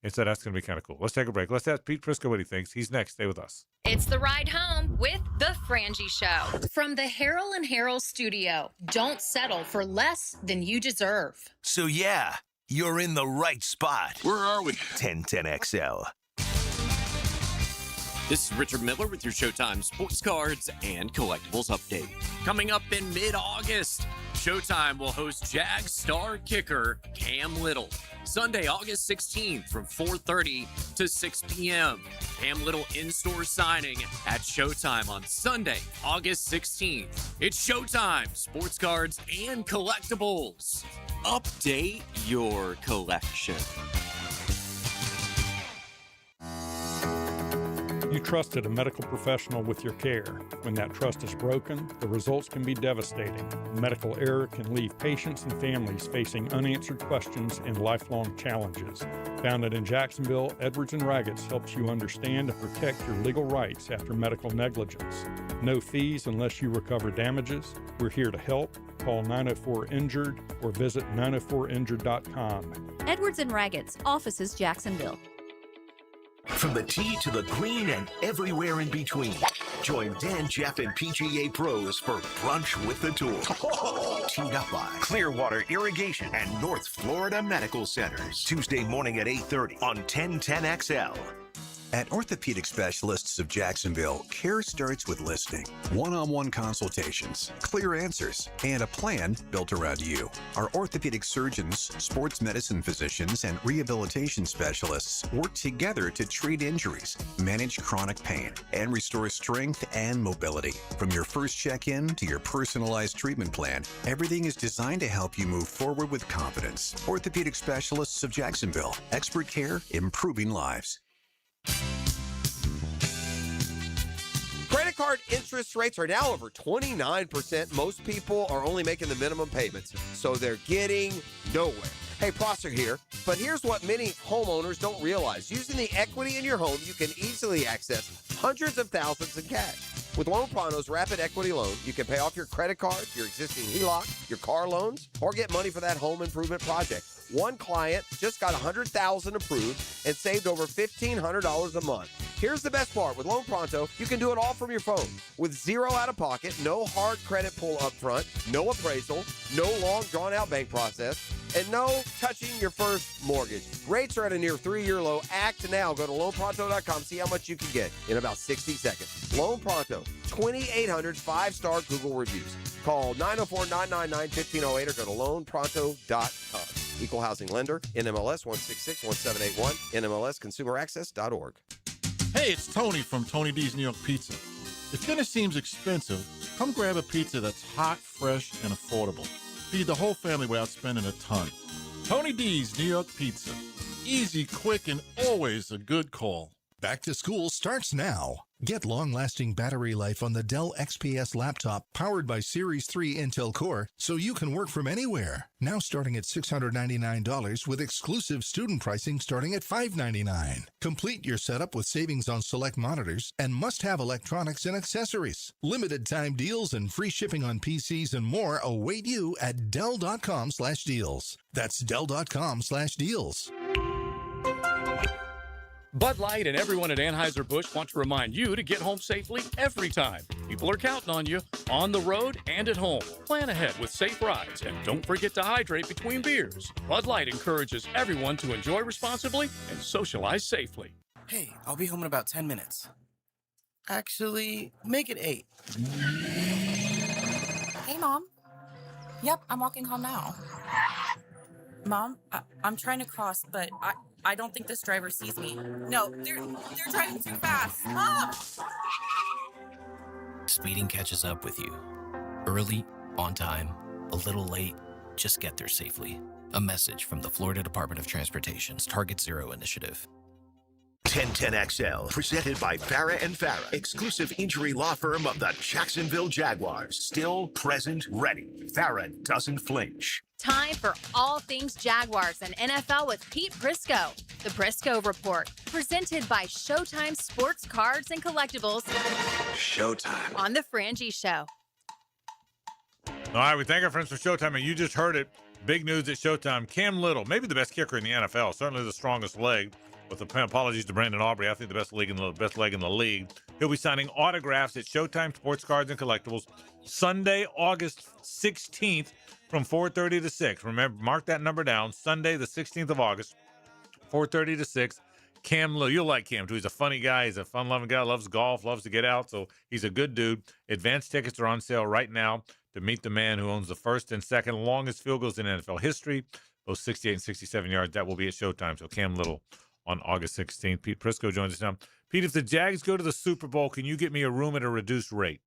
and so that's going to be kind of cool. Let's take a break. Let's ask Pete Prisco what he thinks. He's next. Stay with us. It's the ride home with the Frangie Show. From the Harrell and Harrell studio, don't settle for less than you deserve. So yeah, you're in the right spot. Where are we? 1010XL. This is Richard Miller with your Showtime Sports Cards and Collectibles Update. Coming up in mid-August, Showtime will host Jags star kicker Cam Little. Sunday, August 16th from 4:30 to 6 p.m. Cam Little in-store signing at Showtime on Sunday, August 16th. It's Showtime, Sports Cards and Collectibles. Update your collection. You trusted a medical professional with your care. When that trust is broken, the results can be devastating. Medical error can leave patients and families facing unanswered questions and lifelong challenges. Founded in Jacksonville, Edwards & Raggets helps you understand and protect your legal rights after medical negligence. No fees unless you recover damages. We're here to help. Call 904-INJURED or visit 904injured.com. Edwards & Raggets, offices Jacksonville. From the tee to the green and everywhere in between. Join Dan, Jeff, and PGA pros for Brunch with the Tour. Teamed up by Clearwater Irrigation and North Florida Medical Centers. Tuesday morning at 8:30 on 1010XL. At Orthopedic Specialists of Jacksonville, care starts with listening, one-on-one consultations, clear answers, and a plan built around you. Our orthopedic surgeons, sports medicine physicians, and rehabilitation specialists work together to treat injuries, manage chronic pain, and restore strength and mobility. From your first check-in to your personalized treatment plan, everything is designed to help you move forward with confidence. Orthopedic Specialists of Jacksonville. Expert care, improving lives. Credit card interest rates are now over 29%. Most people are only making the minimum payments, so they're getting nowhere. Hey, Prosser here, but here's what many homeowners don't realize. Using the equity in your home, you can easily access hundreds of thousands in cash. With Loan Pronto's Rapid Equity Loan, you can pay off your credit card, your existing HELOC, your car loans, or get money for that home improvement project. One client just got $100,000 approved and saved over $1,500 a month. Here's the best part. With Loan Pronto, you can do it all from your phone. With zero out-of-pocket, no hard credit pull up front, no appraisal, no long drawn-out bank process, and no touching your first mortgage. Rates are at a near 3-year low. Act now. Go to loanpronto.com. See how much you can get in about 60 seconds. Loan Pronto, 2,800 5-star Google reviews. Call 904-999-1508 or go to loanpronto.com. Equal housing lender, NMLS 1661781, NMLSconsumeraccess.org. Hey, it's Tony from Tony D's New York Pizza. If dinner seems expensive, come grab a pizza that's hot, fresh, and affordable. Feed the whole family without spending a ton. Tony D's New York Pizza. Easy, quick, and always a good call. Back to school starts now. Get long-lasting battery life on the Dell XPS laptop powered by Series 3 Intel Core so you can work from anywhere. Now starting at $699 with exclusive student pricing starting at $599. Complete your setup with savings on select monitors and must-have electronics and accessories. Limited time deals and free shipping on PCs and more await you at Dell.com/deals. That's Dell.com/deals. Bud Light and everyone at Anheuser-Busch want to remind you to get home safely every time. People are counting on you, on the road and at home. Plan ahead with safe rides, and don't forget to hydrate between beers. Bud Light encourages everyone to enjoy responsibly and socialize safely. Hey, I'll be home in about 10 minutes. Actually, make it 8. Hey, Mom. Yep, I'm walking home now. Mom, I'm trying to cross, but I don't think this driver sees me. No, they're driving too fast. Mom! Speeding catches up with you. Early, on time, a little late, just get there safely. A message from the Florida Department of Transportation's Target Zero initiative. 1010XL, presented by Farah & Farah, exclusive injury law firm of the Jacksonville Jaguars. Still, present, ready. Farah doesn't flinch. Time for all things Jaguars and NFL with Pete Prisco. The Prisco Report, presented by Showtime Sports Cards and Collectibles. Showtime. On the Frangie Show. All right, we thank our friends from Showtime, and you just heard it. Big news at Showtime. Cam Little, maybe the best kicker in the NFL, certainly the strongest leg. With apologies to Brandon Aubrey, I think the best leg in the league. He'll be signing autographs at Showtime Sports Cards and Collectibles Sunday, August 16th from 4:30 to 6. Remember, mark that number down. Sunday, the 16th of August, 4:30 to 6. Cam Little, you'll like Cam too. He's a funny guy. He's a fun-loving guy. Loves golf. Loves to get out. So he's a good dude. Advance tickets are on sale right now to meet the man who owns the first and second longest field goals in NFL history. Those 68 and 67 yards. That will be at Showtime. So Cam Little on August 16th. Pete Prisco joins us now. Pete, if the Jags go to the Super Bowl, can you get me a room at a reduced rate?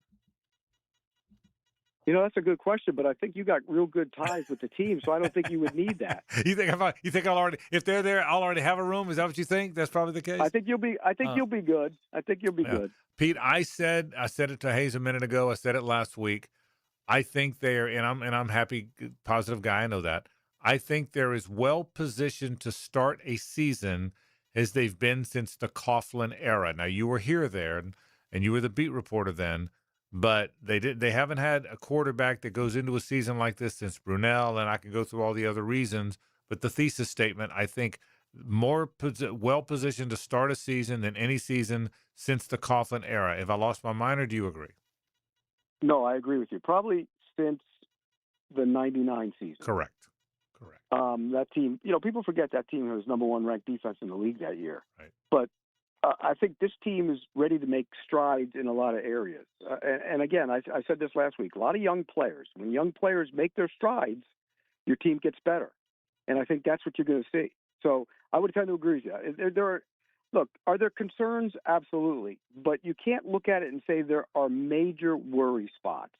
You know, that's a good question, but I think you got real good ties with the team, so I don't think you would need that. You think I'll already, if they're there, I'll already have a room? Is that what you think? That's probably the case. I think you'll be good. I think you'll be good. Pete, I said it to Hayes a minute ago. I said it last week. I think they're, and I'm happy, positive guy. I know that. I think they're as well positioned to start a season as they've been since the Coughlin era. Now, you were there, and you were the beat reporter then, but they haven't had a quarterback that goes into a season like this since Brunell, and I can go through all the other reasons. But the thesis statement, I think, more well-positioned to start a season than any season since the Coughlin era. Have I lost my mind, or do you agree? No, I agree with you. Probably since the 99 season. Correct. That team, people forget that team was number one ranked defense in the league that year. Right. But I think this team is ready to make strides in a lot of areas. And again, I said this last week, a lot of young players. When young players make their strides, your team gets better. And I think that's what you're going to see. So I would tend to agree with you. Look, are there concerns? Absolutely. But you can't look at it and say there are major worry spots.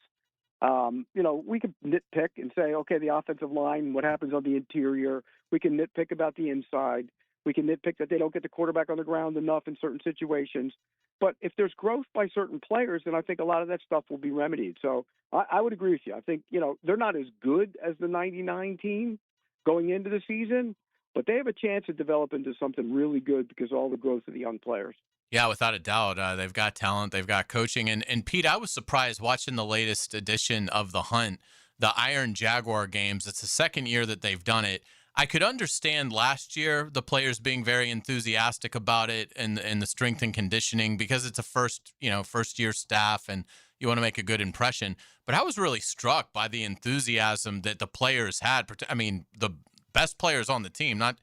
We could nitpick and say, okay, the offensive line, what happens on the interior. We can nitpick about the inside. We can nitpick that they don't get the quarterback on the ground enough in certain situations. But if there's growth by certain players, then I think a lot of that stuff will be remedied. So I would agree with you. I think, they're not as good as the 99 team going into the season, but they have a chance to develop into something really good because of all the growth of the young players. Yeah, without a doubt. They've got talent. They've got coaching. And Pete, I was surprised watching the latest edition of The Hunt, the Iron Jaguar games. It's the second year that they've done it. I could understand last year the players being very enthusiastic about it and the strength and conditioning because it's a first year staff and you want to make a good impression. But I was really struck by the enthusiasm that the players had. I mean, the best players on the team, not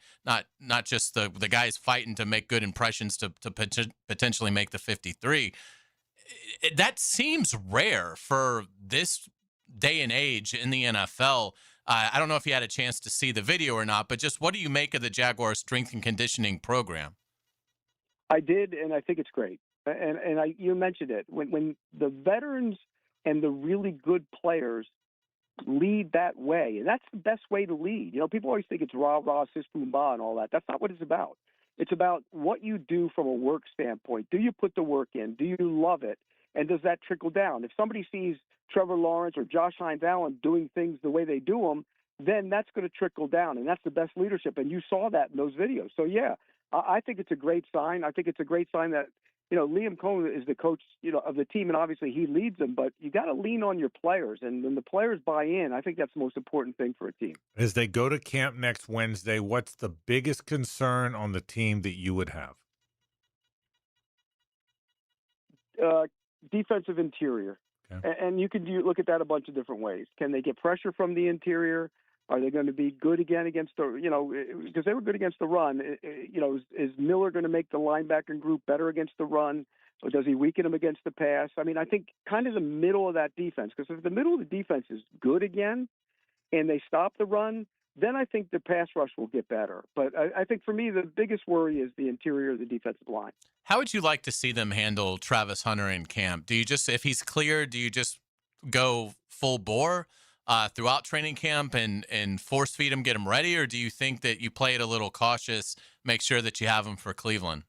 just the guys fighting to make good impressions to potentially make the 53. That seems rare for this day and age in the NFL. I don't know if you had a chance to see the video or not, but just what do you make of the Jaguars strength and conditioning program? I did, and I think it's great. And you mentioned it. When the veterans and the really good players lead that way, and that's the best way to lead. People always think it's rah-rah, sis-boom-bah and all that. That's not what it's about. It's about what you do from a work standpoint. Do you put the work in? Do you love it? And does that trickle down? If somebody sees Trevor Lawrence or Josh Hines Allen doing things the way they do them, then that's going to trickle down, and that's the best leadership. And you saw that in those videos. So, yeah, I think it's a great sign. I think it's a great sign that, Liam Cohen is the coach, of the team, and obviously he leads them. But you got to lean on your players, and when the players buy in, I think that's the most important thing for a team. As they go to camp next Wednesday, what's the biggest concern on the team that you would have? Defensive interior. Okay. And you can look at that a bunch of different ways. Can they get pressure from the interior? Are they going to be good again against because they were good against the run. Is Miller going to make the linebacker group better against the run? Or does he weaken them against the pass? I mean, I think kind of the middle of that defense, because if the middle of the defense is good again and they stop the run, then I think the pass rush will get better. But I think for me, the biggest worry is the interior of the defensive line. How would you like to see them handle Travis Hunter in camp? Do you just, if he's cleared, do you just go full bore throughout training camp and force feed him, get him ready? Or do you think that you play it a little cautious, make sure that you have him for Cleveland?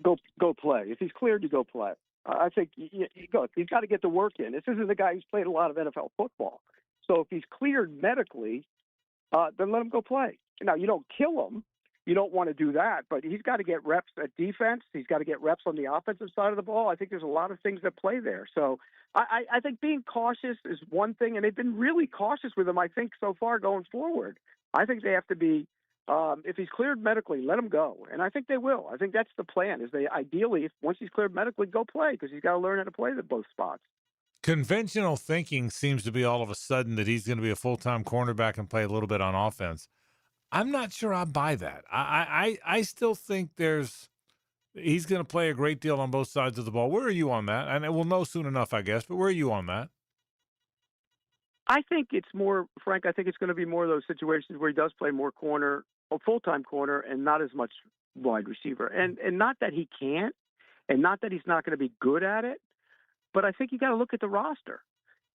Go play. If he's cleared, you go play. I think you go. He's got to get the work in. This isn't the guy who's played a lot of NFL football. So if he's cleared medically, then let him go play. Now, you don't kill him. You don't want to do that, but he's got to get reps at defense. He's got to get reps on the offensive side of the ball. I think there's a lot of things that play there. So I think being cautious is one thing, and they've been really cautious with him, I think, so far going forward. I think they have to be, if he's cleared medically, let him go. And I think they will. I think that's the plan, is they ideally, once he's cleared medically, go play, because he's got to learn how to play at both spots. Conventional thinking seems to be all of a sudden that he's going to be a full-time cornerback and play a little bit on offense. I'm not sure I buy that. I still think he's going to play a great deal on both sides of the ball. Where are you on that? And we'll know soon enough, I guess, but where are you on that? I think it's more, Frank, I think it's going to be more of those situations where he does play more corner, or full-time corner, and not as much wide receiver. And not that he can't, and not that he's not going to be good at it, but I think you got to look at the roster.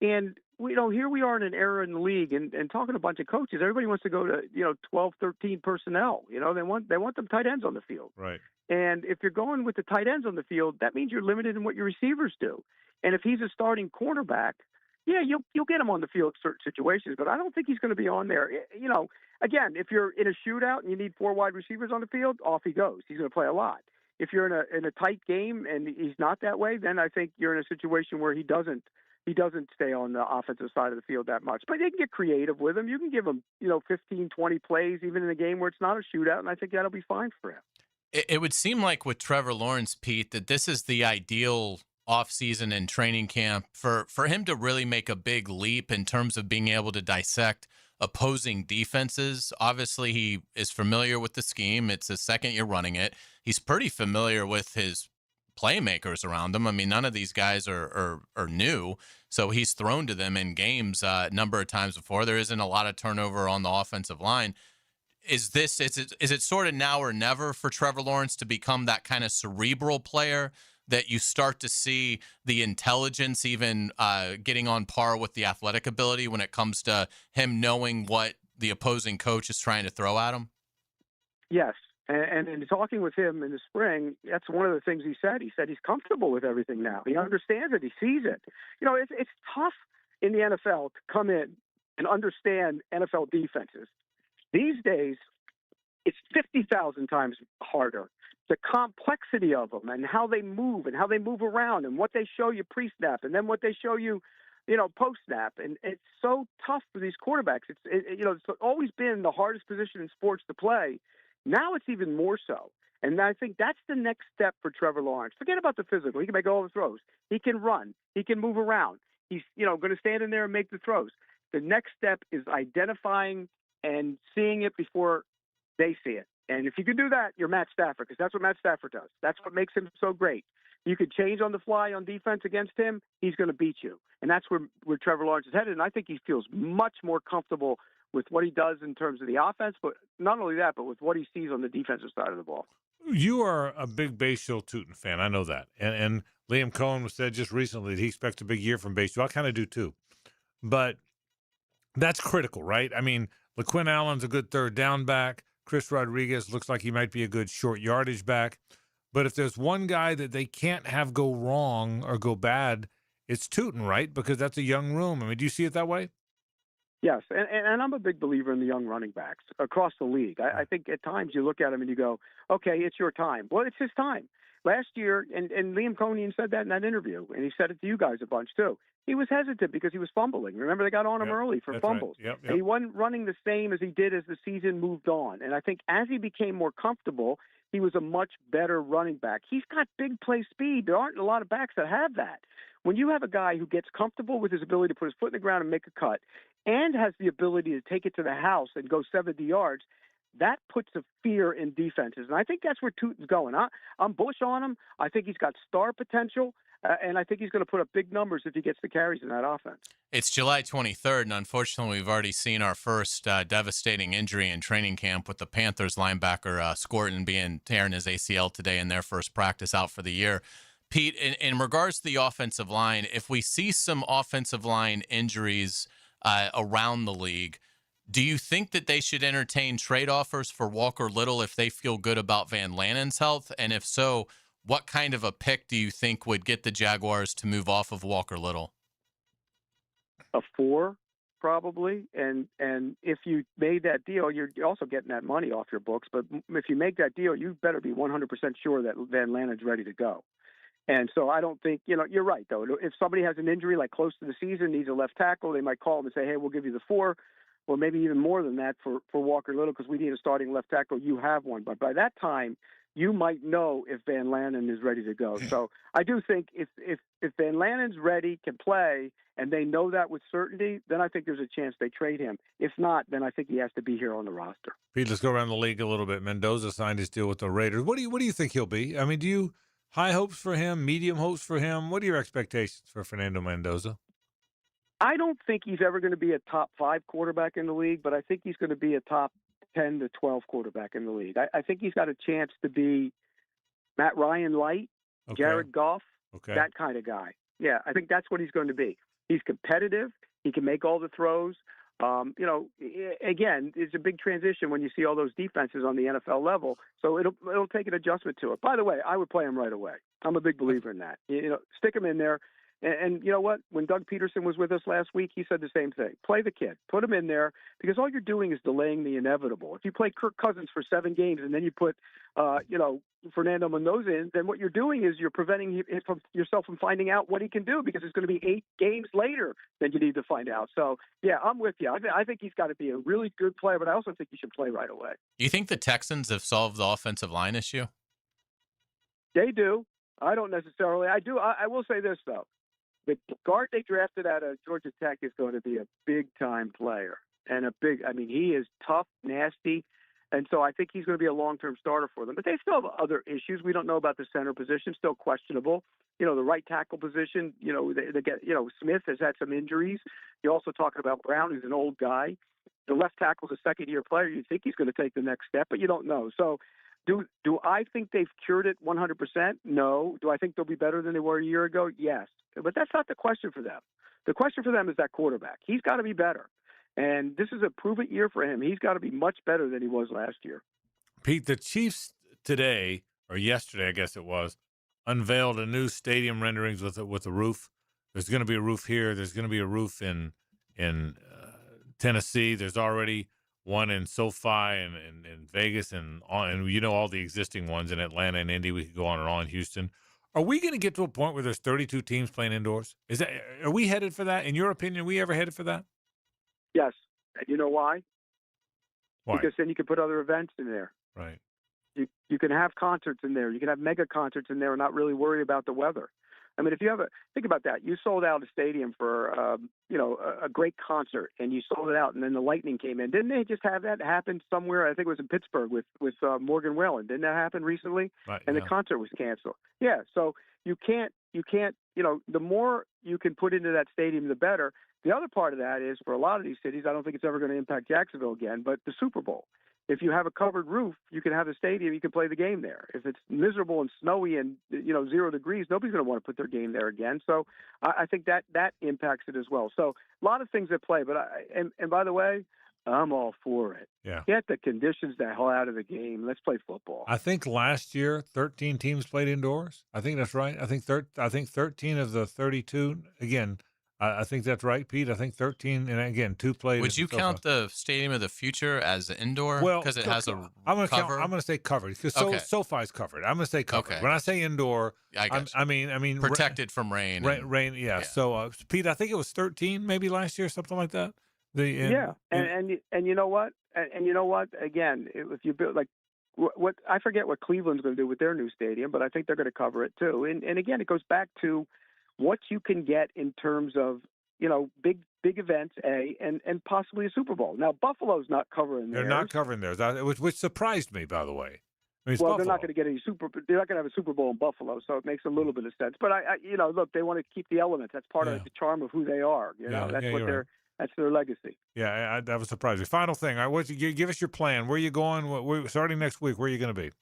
And, here we are in an era in the league, and talking to a bunch of coaches, everybody wants to go to, 12, 13 personnel. They want them tight ends on the field. Right. And if you're going with the tight ends on the field, that means you're limited in what your receivers do. And if he's a starting cornerback, yeah, you'll get him on the field in certain situations, but I don't think he's going to be on there. Again, if you're in a shootout and you need 4 wide receivers on the field, off he goes. He's going to play a lot. If you're in a tight game and he's not that way, then I think you're in a situation where he doesn't stay on the offensive side of the field that much. But they can get creative with him. You can give him, 15, 20 plays, even in a game where it's not a shootout, and I think that'll be fine for him. It would seem like with Trevor Lawrence, Pete, that this is the ideal offseason and training camp for him to really make a big leap in terms of being able to dissect opposing defenses. Obviously, he is familiar with the scheme. It's his second year running it. He's pretty familiar with his playmakers around him. I mean, none of these guys are new, so he's thrown to them in games a number of times before. There isn't a lot of turnover on the offensive line. Is it sort of now or never for Trevor Lawrence to become that kind of cerebral player that you start to see the intelligence even getting on par with the athletic ability when it comes to him knowing what the opposing coach is trying to throw at him? Yes. And in talking with him in the spring, that's one of the things he said. He said he's comfortable with everything now. He understands it. He sees it. You know, it's tough in the NFL to come in and understand NFL defenses. These days, it's 50,000 times harder. The complexity of them and how they move around and what they show you pre-snap and then what they show you, post-snap. And it's so tough for these quarterbacks. It's always been the hardest position in sports to play. Now it's even more so. And I think that's the next step for Trevor Lawrence. Forget about the physical. He can make all the throws. He can run. He can move around. He's, going to stand in there and make the throws. The next step is identifying and seeing it before they see it. And if you can do that, you're Matt Stafford, because that's what Matt Stafford does. That's what makes him so great. You could change on the fly on defense against him, he's going to beat you. And that's where Trevor Lawrence is headed. And I think he feels much more comfortable with what he does in terms of the offense, but not only that, but with what he sees on the defensive side of the ball. You are a big Bayshore Tootin fan. I know that. And Liam Cohen said just recently that he expects a big year from Bayshore. I kind of do too. But that's critical, right? I mean, LaQuinn Allen's a good third down back. Chris Rodriguez looks like he might be a good short yardage back. But if there's one guy that they can't have go wrong or go bad, it's Tootin, right? Because that's a young room. I mean, do you see it that way? Yes, and I'm a big believer in the young running backs across the league. I think at times you look at him and you go, okay, it's your time. Well, it's his time. Last year, and Liam Cohen said that in that interview, and he said it to you guys a bunch too. He was hesitant because he was fumbling. Remember, they got on him early for fumbles. Right. Yep. And he wasn't running the same as he did as the season moved on. And I think as he became more comfortable, he was a much better running back. He's got big play speed. There aren't a lot of backs that have that. When you have a guy who gets comfortable with his ability to put his foot in the ground and make a cut and has the ability to take it to the house and go 70 yards, that puts a fear in defenses. And I think that's where Tootin's going. I'm bullish on him. I think he's got star potential, and I think he's going to put up big numbers if he gets the carries in that offense. It's July 23rd, and unfortunately we've already seen our first devastating injury in training camp with the Panthers linebacker Scorton tearing his ACL today in their first practice out for the year. Pete, in regards to the offensive line, if we see some offensive line injuries around the league, do you think that they should entertain trade offers for Walker Little if they feel good about Van Lannen's health? And if so, what kind of a pick do you think would get the Jaguars to move off of Walker Little? A 4, probably. And if you made that deal, you're also getting that money off your books. But if you make that deal, you better be 100% sure that Van Lannen's ready to go. And so I don't think, you're right, though. If somebody has an injury like close to the season, needs a left tackle, they might call him and say, hey, we'll give you the 4, or maybe even more than that for Walker Little because we need a starting left tackle. You have one. But by that time, you might know if Van Lannen is ready to go. So I do think if Van Lannen's ready, can play, and they know that with certainty, then I think there's a chance they trade him. If not, then I think he has to be here on the roster. Pete, let's go around the league a little bit. Mendoza signed his deal with the Raiders. What do you think he'll be? I mean, do you high hopes for him, medium hopes for him? What are your expectations for Fernando Mendoza? I don't think he's ever going to be a top 5 quarterback in the league, but I think he's going to be a top 10 to 12 quarterback in the league. I think he's got a chance to be Matt Ryan light, Jared Goff, that kind of guy. Yeah, I think that's what he's going to be. He's competitive. He can make all the throws. Again, it's a big transition when you see all those defenses on the NFL level. So it'll take an adjustment to it. By the way, I would play him right away. I'm a big believer in that. Stick him in there. And you know what? When Doug Peterson was with us last week, he said the same thing. Play the kid. Put him in there because all you're doing is delaying the inevitable. If you play Kirk Cousins for 7 games and then you put, Fernando Mendoza in, then what you're doing is you're preventing yourself from finding out what he can do because it's going to be 8 games later than you need to find out. So, yeah, I'm with you. I think he's got to be a really good player, but I also think he should play right away. Do you think the Texans have solved the offensive line issue? They do. I don't necessarily. I do. I will say this, though. The guard they drafted out of Georgia Tech is going to be a big-time player. And he is tough, nasty. And so I think he's going to be a long-term starter for them. But they still have other issues. We don't know about the center position, still questionable. The right tackle position, they get, Smith has had some injuries. You're also talking about Brown, who's an old guy. The left tackle's a second-year player. You think he's going to take the next step, but you don't know. So do I think they've cured it 100%? No. Do I think they'll be better than they were a year ago? Yes. But that's not the question for them. The question for them is that quarterback. He's got to be better. And this is a prove-it year for him. He's got to be much better than he was last year. Pete, the Chiefs today, or yesterday, I guess it was, unveiled a new stadium renderings with a roof. There's going to be a roof here. There's going to be a roof in Tennessee. There's already one in SoFi and in Vegas and all the existing ones in Atlanta and Indy. We could go on and on. Houston. Are we going to get to a point where there's 32 teams playing indoors? Are we headed for that? In your opinion, are we ever headed for that? Yes. And you know why? Why? Because then you can put other events in there. Right. You can have concerts in there. You can have mega concerts in there and not really worry about the weather. I mean, if you think about that, you sold out a stadium for, a great concert, and you sold it out, and then the lightning came in. Didn't they just have that happen somewhere? I think it was in Pittsburgh with Morgan Wallen. Didn't that happen recently? Right, and the concert was canceled. Yeah, so you can't, the more you can put into that stadium, the better. The other part of that is for a lot of these cities, I don't think it's ever going to impact Jacksonville again, but the Super Bowl. If you have a covered roof, you can have a stadium, you can play the game there. If it's miserable and snowy and 0 degrees, nobody's going to want to put their game there again. So I think that impacts it as well. So a lot of things at play. But and by the way, I'm all for it. Yeah. Get the conditions the hell out of the game. Let's play football. I think last year 13 teams played indoors. I think that's right. I think 13 of the 32 again. I think that's right, Pete. I think 13, and again, 2 played. Would you count the Stadium of the Future as indoor? Well, because it has a I'm cover. I'm going to say covered because SoFi's covered. I'm going to say covered. Okay. When I say indoor, I mean protected from rain. Rain. Yeah. So, Pete, I think it was 13 maybe last year, something like that. And you know what? And you know what? Again, if you build what I forget what Cleveland's going to do with their new stadium, but I think they're going to cover it too. And again, it goes back to what you can get in terms of, big events, and possibly a Super Bowl. Now, Buffalo's not covering theirs. They're not covering theirs, which surprised me, by the way. They're not going to get they're not going to have a Super Bowl in Buffalo, so it makes a little bit of sense. But look, they want to keep the elements. That's part of the charm of who they are. That's their legacy. Yeah, that was surprising. Final thing, give us your plan. Where are you going? Starting next week, where are you going to be?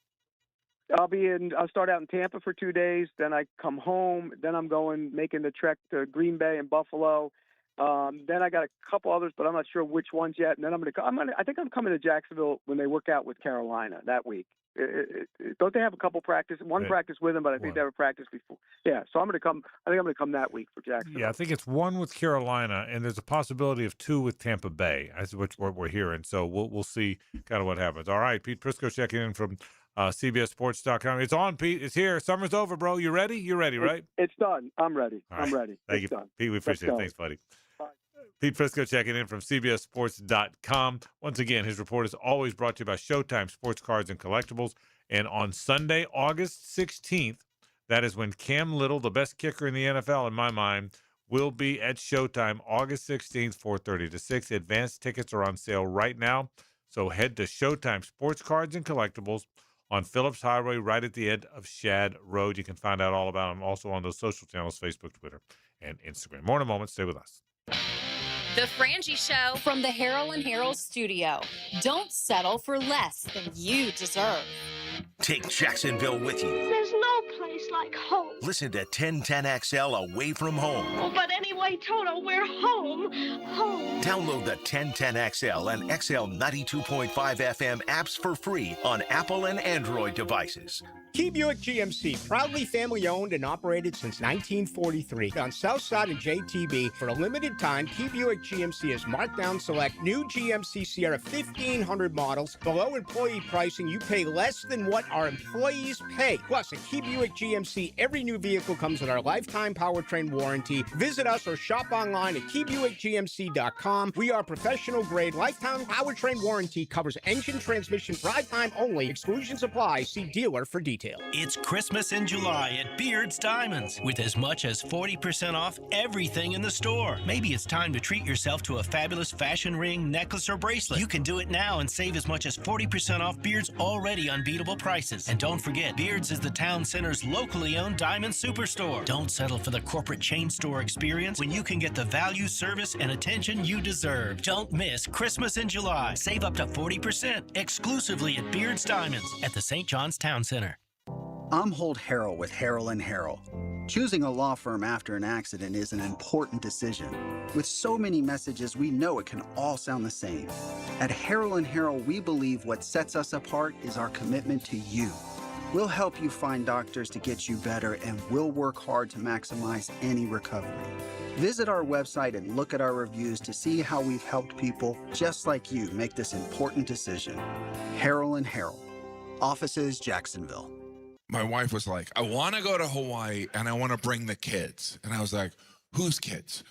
I'll start out in Tampa for 2 days. Then I come home. Then I'm making the trek to Green Bay and Buffalo. Then I got a couple others, but I'm not sure which ones yet. And then I think I'm coming to Jacksonville when they work out with Carolina that week. Don't they have a couple practice? Practice with them, but I think they have a practice before. Yeah, so I'm going to come. I think I'm going to come that week for Jacksonville. Yeah, I think it's 1 with Carolina, and there's a possibility of 2 with Tampa Bay. That's what we're hearing. So we'll see kind of what happens. All right, Pete Prisco checking in from CBSSports.com. It's on, Pete. It's here. Summer's over, bro. You ready? You're ready, right? It's done. I'm ready. All right. I'm ready. Thank you, done. Pete. We appreciate it. Thanks, buddy. Bye. Pete Prisco checking in from CBSSports.com. Once again, his report is always brought to you by Showtime Sports Cards and Collectibles. And on Sunday, August 16th, that is when Cam Little, the best kicker in the NFL in my mind, will be at Showtime August 16th, 4:30 to 6. Advanced tickets are on sale right now. So head to Showtime Sports Cards and Collectibles on Phillips Highway, right at the end of Shad Road. You can find out all about them also on those social channels, Facebook, Twitter, and Instagram. More in a moment. Stay with us. The Frangie Show from the Harold and Harold studio. Don't settle for less than you deserve. Take Jacksonville with you. There's no place like home. Listen to 1010XL away from home. Oh, but anyway, Toto, we're home. Home. Download the 1010XL and XL 92.5 FM apps for free on Apple and Android devices. Key Buick GMC, proudly family-owned and operated since 1943. On Southside and JTB, for a limited time, Key Buick GMC has marked down select new GMC Sierra 1500 models. Below employee pricing, you pay less than what our employees pay. Plus, at Key Buick GMC, every new vehicle comes with our lifetime powertrain warranty. Visit us or shop online at keybuickgmc.com. We are professional grade, lifetime powertrain warranty, covers engine, transmission, drive time only. Exclusions apply. See dealer for detail. It's Christmas in July at Beard's Diamonds with as much as 40% off everything in the store. Maybe it's time to treat yourself to a fabulous fashion ring, necklace, or bracelet. You can do it now and save as much as 40% off Beard's already unbeatable prices. And don't forget, Beard's is the town center's locally owned diamond superstore. Don't settle for the corporate chain store experience when you can get the value, service, and attention you deserve. Don't miss Christmas in July. Save up to 40% exclusively at Beard's Diamonds at the St. John's Town Center. I'm Holt Harrell with Harrell & Harrell. Choosing a law firm after an accident is an important decision. With so many messages, we know it can all sound the same. At Harrell & Harrell, we believe what sets us apart is our commitment to you. We'll help you find doctors to get you better, and we'll work hard to maximize any recovery. Visit our website and look at our reviews to see how we've helped people just like you make this important decision. Harrell & Harrell. Offices, Jacksonville. My wife was like, I want to go to Hawaii and I want to bring the kids. And I was like, whose kids?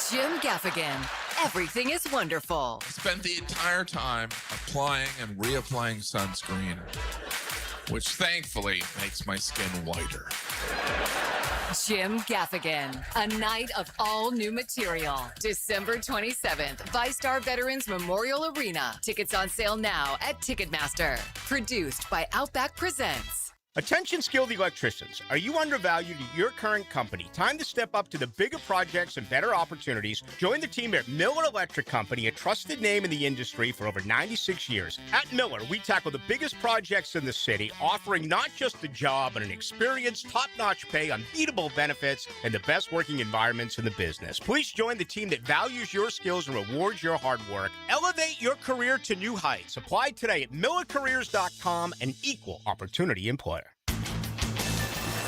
Jim Gaffigan. Everything is wonderful. I spent the entire time applying and reapplying sunscreen, which thankfully makes my skin whiter. Jim Gaffigan. A night of all new material. December 27th, ViStar Veterans Memorial Arena. Tickets on sale now at Ticketmaster. Produced by Outback Presents. Attention skilled electricians. Are you undervalued at your current company? Time to step up to the bigger projects and better opportunities. Join the team at Miller Electric Company, a trusted name in the industry for over 96 years. At Miller, we tackle the biggest projects in the city, offering not just a job, but an experience, top-notch pay, unbeatable benefits, and the best working environments in the business. Please join the team that values your skills and rewards your hard work. Elevate your career to new heights. Apply today at millercareers.com, an equal opportunity employer.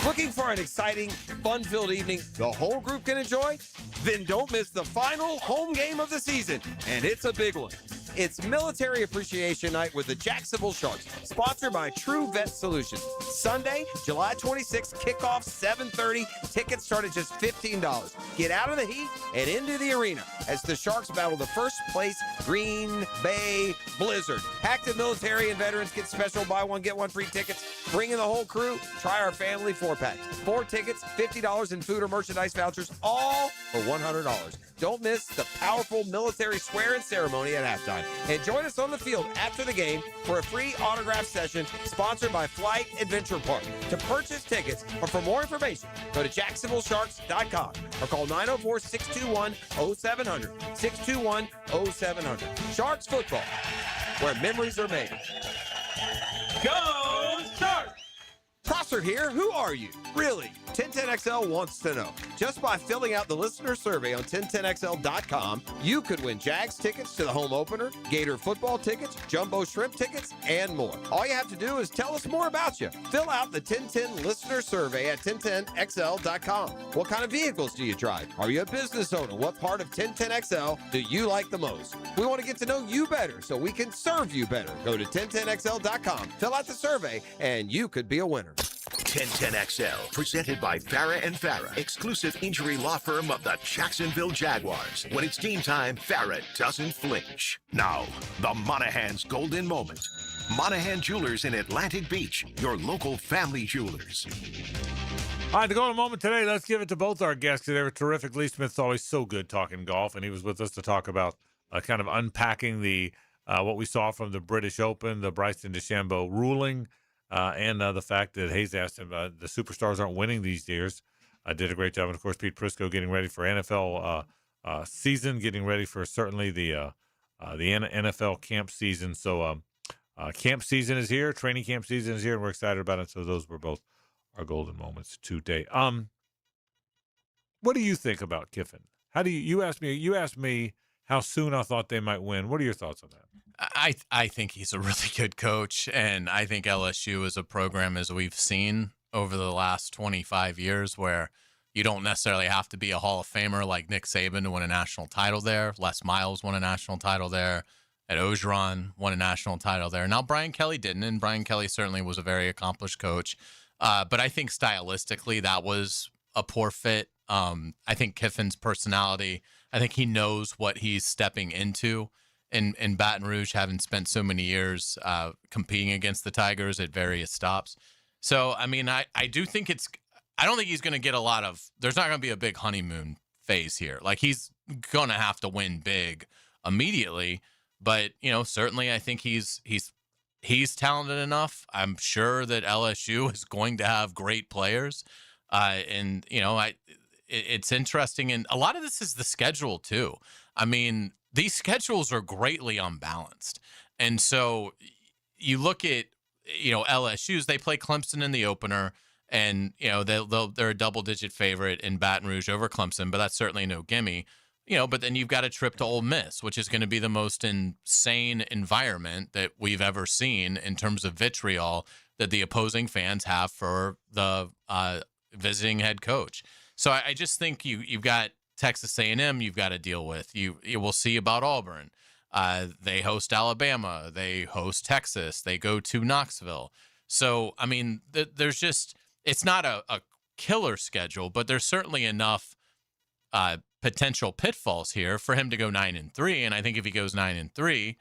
Looking for an exciting, fun-filled evening the whole group can enjoy? Then don't miss the final home game of the season, and it's a big one. It's Military Appreciation Night with the Jacksonville Sharks, sponsored by True Vet Solutions. Sunday, July 26th, kickoff 7:30. Tickets start at just $15. Get out of the heat and into the arena as the Sharks battle the first-place Green Bay Blizzard. Active military and veterans get special buy one, get one free tickets. Bring in the whole crew. Try our family 4-packs. 4 tickets, $50 in food or merchandise vouchers, all for $100. Don't miss the powerful military swear-in ceremony at halftime. And join us on the field after the game for a free autograph session sponsored by Flight Adventure Park. To purchase tickets or for more information, go to JacksonvilleSharks.com or call 904-621-0700. 621-0700. Sharks football, where memories are made. Go Sharks! Prosser here. Who are you? Really? 1010XL wants to know. Just by filling out the listener survey on 1010XL.com, you could win Jags tickets to the home opener, Gator football tickets, Jumbo Shrimp tickets, and more. All you have to do is tell us more about you. Fill out the 1010 listener survey at 1010XL.com. What kind of vehicles do you drive? Are you a business owner? What part of 1010XL do you like the most? We want to get to know you better so we can serve you better. Go to 1010XL.com, fill out the survey, and you could be a winner. 1010XL, presented by Farrah & Farrah, exclusive injury law firm of the Jacksonville Jaguars. When it's game time, Farrah doesn't flinch. Now, the Monahan's golden moment. Monahan Jewelers in Atlantic Beach, your local family jewelers. All right, the golden moment today, let's give it to both our guests. They were terrific. Lee Smith's always so good talking golf, and he was with us to talk about kind of unpacking the what we saw from the British Open, the Bryson DeChambeau ruling, and the fact that Hayes asked him, the superstars aren't winning these years. Did a great job. And, of course, Pete Prisco getting ready for NFL season, getting ready for certainly the NFL camp season. So camp season is here. Training camp season is here, and we're excited about it. So those were both our golden moments today. What do you think about Kiffin? How do you asked me how soon I thought they might win. What are your thoughts on that? I think he's a really good coach, and I think LSU is a program, as we've seen over the last 25 years, where you don't necessarily have to be a Hall of Famer like Nick Saban to win a national title there. Les Miles won a national title there. Ed Ogeron won a national title there. Now, Brian Kelly didn't, and Brian Kelly certainly was a very accomplished coach. But I think stylistically that was a poor fit. I think Kiffin's personality, I think he knows what he's stepping into in Baton Rouge, having spent so many years competing against the Tigers at various stops. So, I mean, I do think I don't think he's going to get there's not going to be a big honeymoon phase here. Like, he's going to have to win big immediately. But, certainly I think he's talented enough. I'm sure that LSU is going to have great players. And, it's interesting. And a lot of this is the schedule, too. I mean, these schedules are greatly unbalanced. And so you look at, LSU's, they play Clemson in the opener. And, they're a double-digit favorite in Baton Rouge over Clemson, but that's certainly no gimme. But then you've got a trip to Ole Miss, which is going to be the most insane environment that we've ever seen in terms of vitriol that the opposing fans have for the visiting head coach. So I just think you've got Texas A&M you've got to deal with. You will see about Auburn. They host Alabama. They host Texas. They go to Knoxville. So, I mean, there's just – it's not a killer schedule, but there's certainly enough potential pitfalls here for him to go 9-3. And I think if he goes 9-3,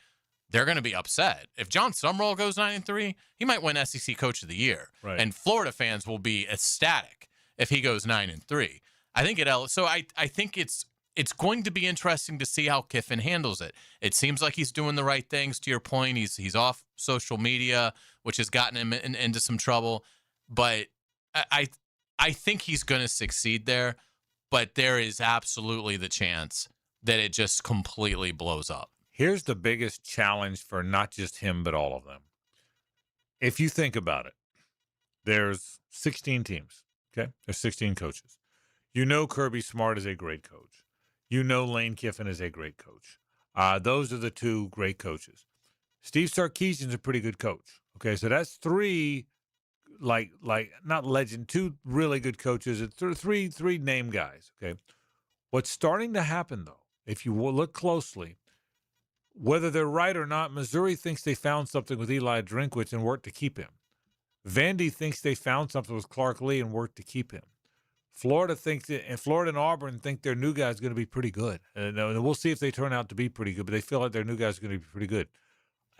they're going to be upset. If Jon Sumrall goes 9-3, he might win SEC Coach of the Year. Right. And Florida fans will be ecstatic if he goes 9-3. I think I think it's going to be interesting to see how Kiffin handles it. It seems like he's doing the right things. To your point, he's off social media, which has gotten him into some trouble. But I think he's going to succeed there. But there is absolutely the chance that it just completely blows up. Here's the biggest challenge for not just him, but all of them. If you think about it, there's 16 teams, okay? There's 16 coaches. Kirby Smart is a great coach. Lane Kiffin is a great coach. Those are the two great coaches. Steve Sarkisian's a pretty good coach, okay? So that's three, like not legend, two really good coaches, three name guys, okay? What's starting to happen, though, if you look closely, whether they're right or not, Missouri thinks they found something with Eli Drinkwitz and worked to keep him. Vandy thinks they found something with Clark Lee and worked to keep him. Florida and Auburn think their new guy's going to be pretty good. And we'll see if they turn out to be pretty good, but they feel like their new guy's going to be pretty good.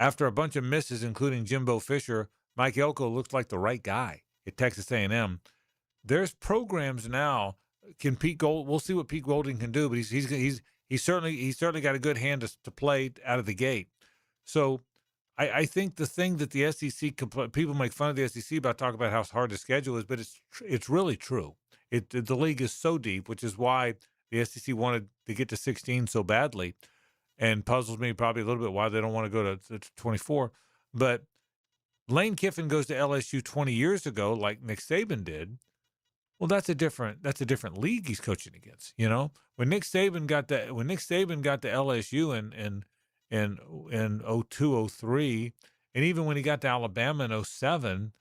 After a bunch of misses, including Jimbo Fisher, Mike Elko looks like the right guy at Texas A&M. There's programs now. We'll see what Pete Golding can do, but he's certainly got a good hand to play out of the gate. So I think the thing that the SEC people make fun of the SEC about talking about how hard the schedule is, but it's really true. The league is so deep, which is why the SEC wanted to get to 16 so badly, and puzzles me probably a little bit why they don't want to go to 24. But Lane Kiffin goes to LSU 20 years ago, like Nick Saban did. Well, that's a different league he's coaching against. When Nick Saban got to LSU in 02, 03, and even when he got to Alabama in 07,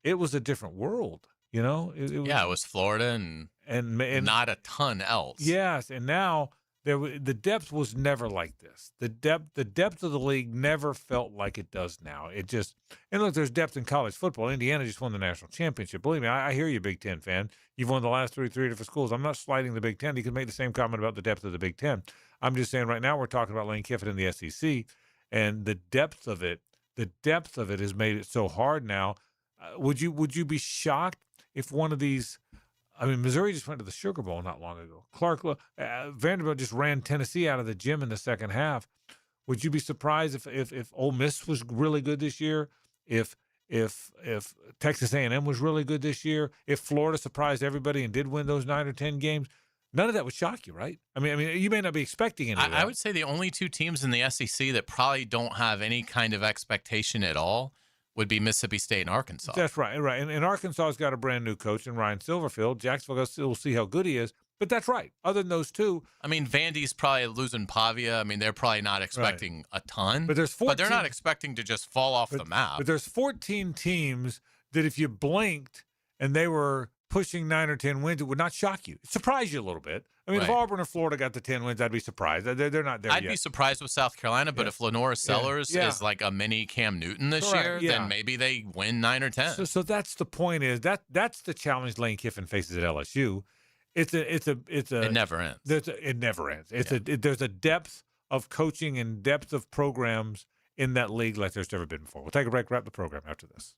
it was a different world. It was Florida and not a ton else. Yes, and now the depth was never like this. The depth of the league never felt like it does now. And look, there's depth in college football. Indiana just won the national championship. Believe me, I hear you, Big Ten fan. You've won the last three different schools. I'm not slighting the Big Ten. You can make the same comment about the depth of the Big Ten. I'm just saying right now we're talking about Lane Kiffin in the SEC, and the depth of it has made it so hard now. Would you be shocked if one of these? I mean, Missouri just went to the Sugar Bowl not long ago. Vanderbilt just ran Tennessee out of the gym in the second half. Would you be surprised if Ole Miss was really good this year? If Texas A&M was really good this year? If Florida surprised everybody and did win those 9 or 10 games? None of that would shock you, right? I mean, you may not be expecting any of that. I would say the only two teams in the SEC that probably don't have any kind of expectation at all would be Mississippi State and Arkansas. That's right. And Arkansas's got a brand new coach in Ryan Silverfield. Jacksonville will see how good he is. But that's right. Other than those two. I mean, Vandy's probably losing Pavia. I mean, they're probably not expecting a ton. But they're not expecting to just fall off the map. But there's 14 teams that if you blinked and they were pushing 9 or 10 wins, it would not shock you. It surprise you a little bit. I mean, if Auburn or Florida got to 10 wins, I'd be surprised. They're not there yet. I'd be surprised with South Carolina, but if Lenora Sellers is like a mini Cam Newton this year, then maybe they win 9 or 10. So that's the point is that's the challenge Lane Kiffin faces at LSU It never ends. It never ends. There's a depth of coaching and depth of programs in that league like there's never been before. We'll take a break, wrap the program after this.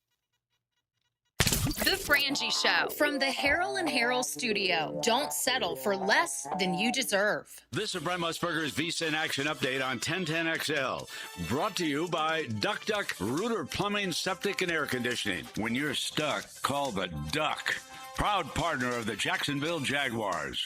The Frangie Show from the Harrell and Harrell studio. Don't settle for less than you deserve. This is Brent Musburger's Visa in Action update on 1010XL. Brought to you by Duck Duck Rooter Plumbing, Septic, and Air Conditioning. When you're stuck, call the Duck. Proud partner of the Jacksonville Jaguars.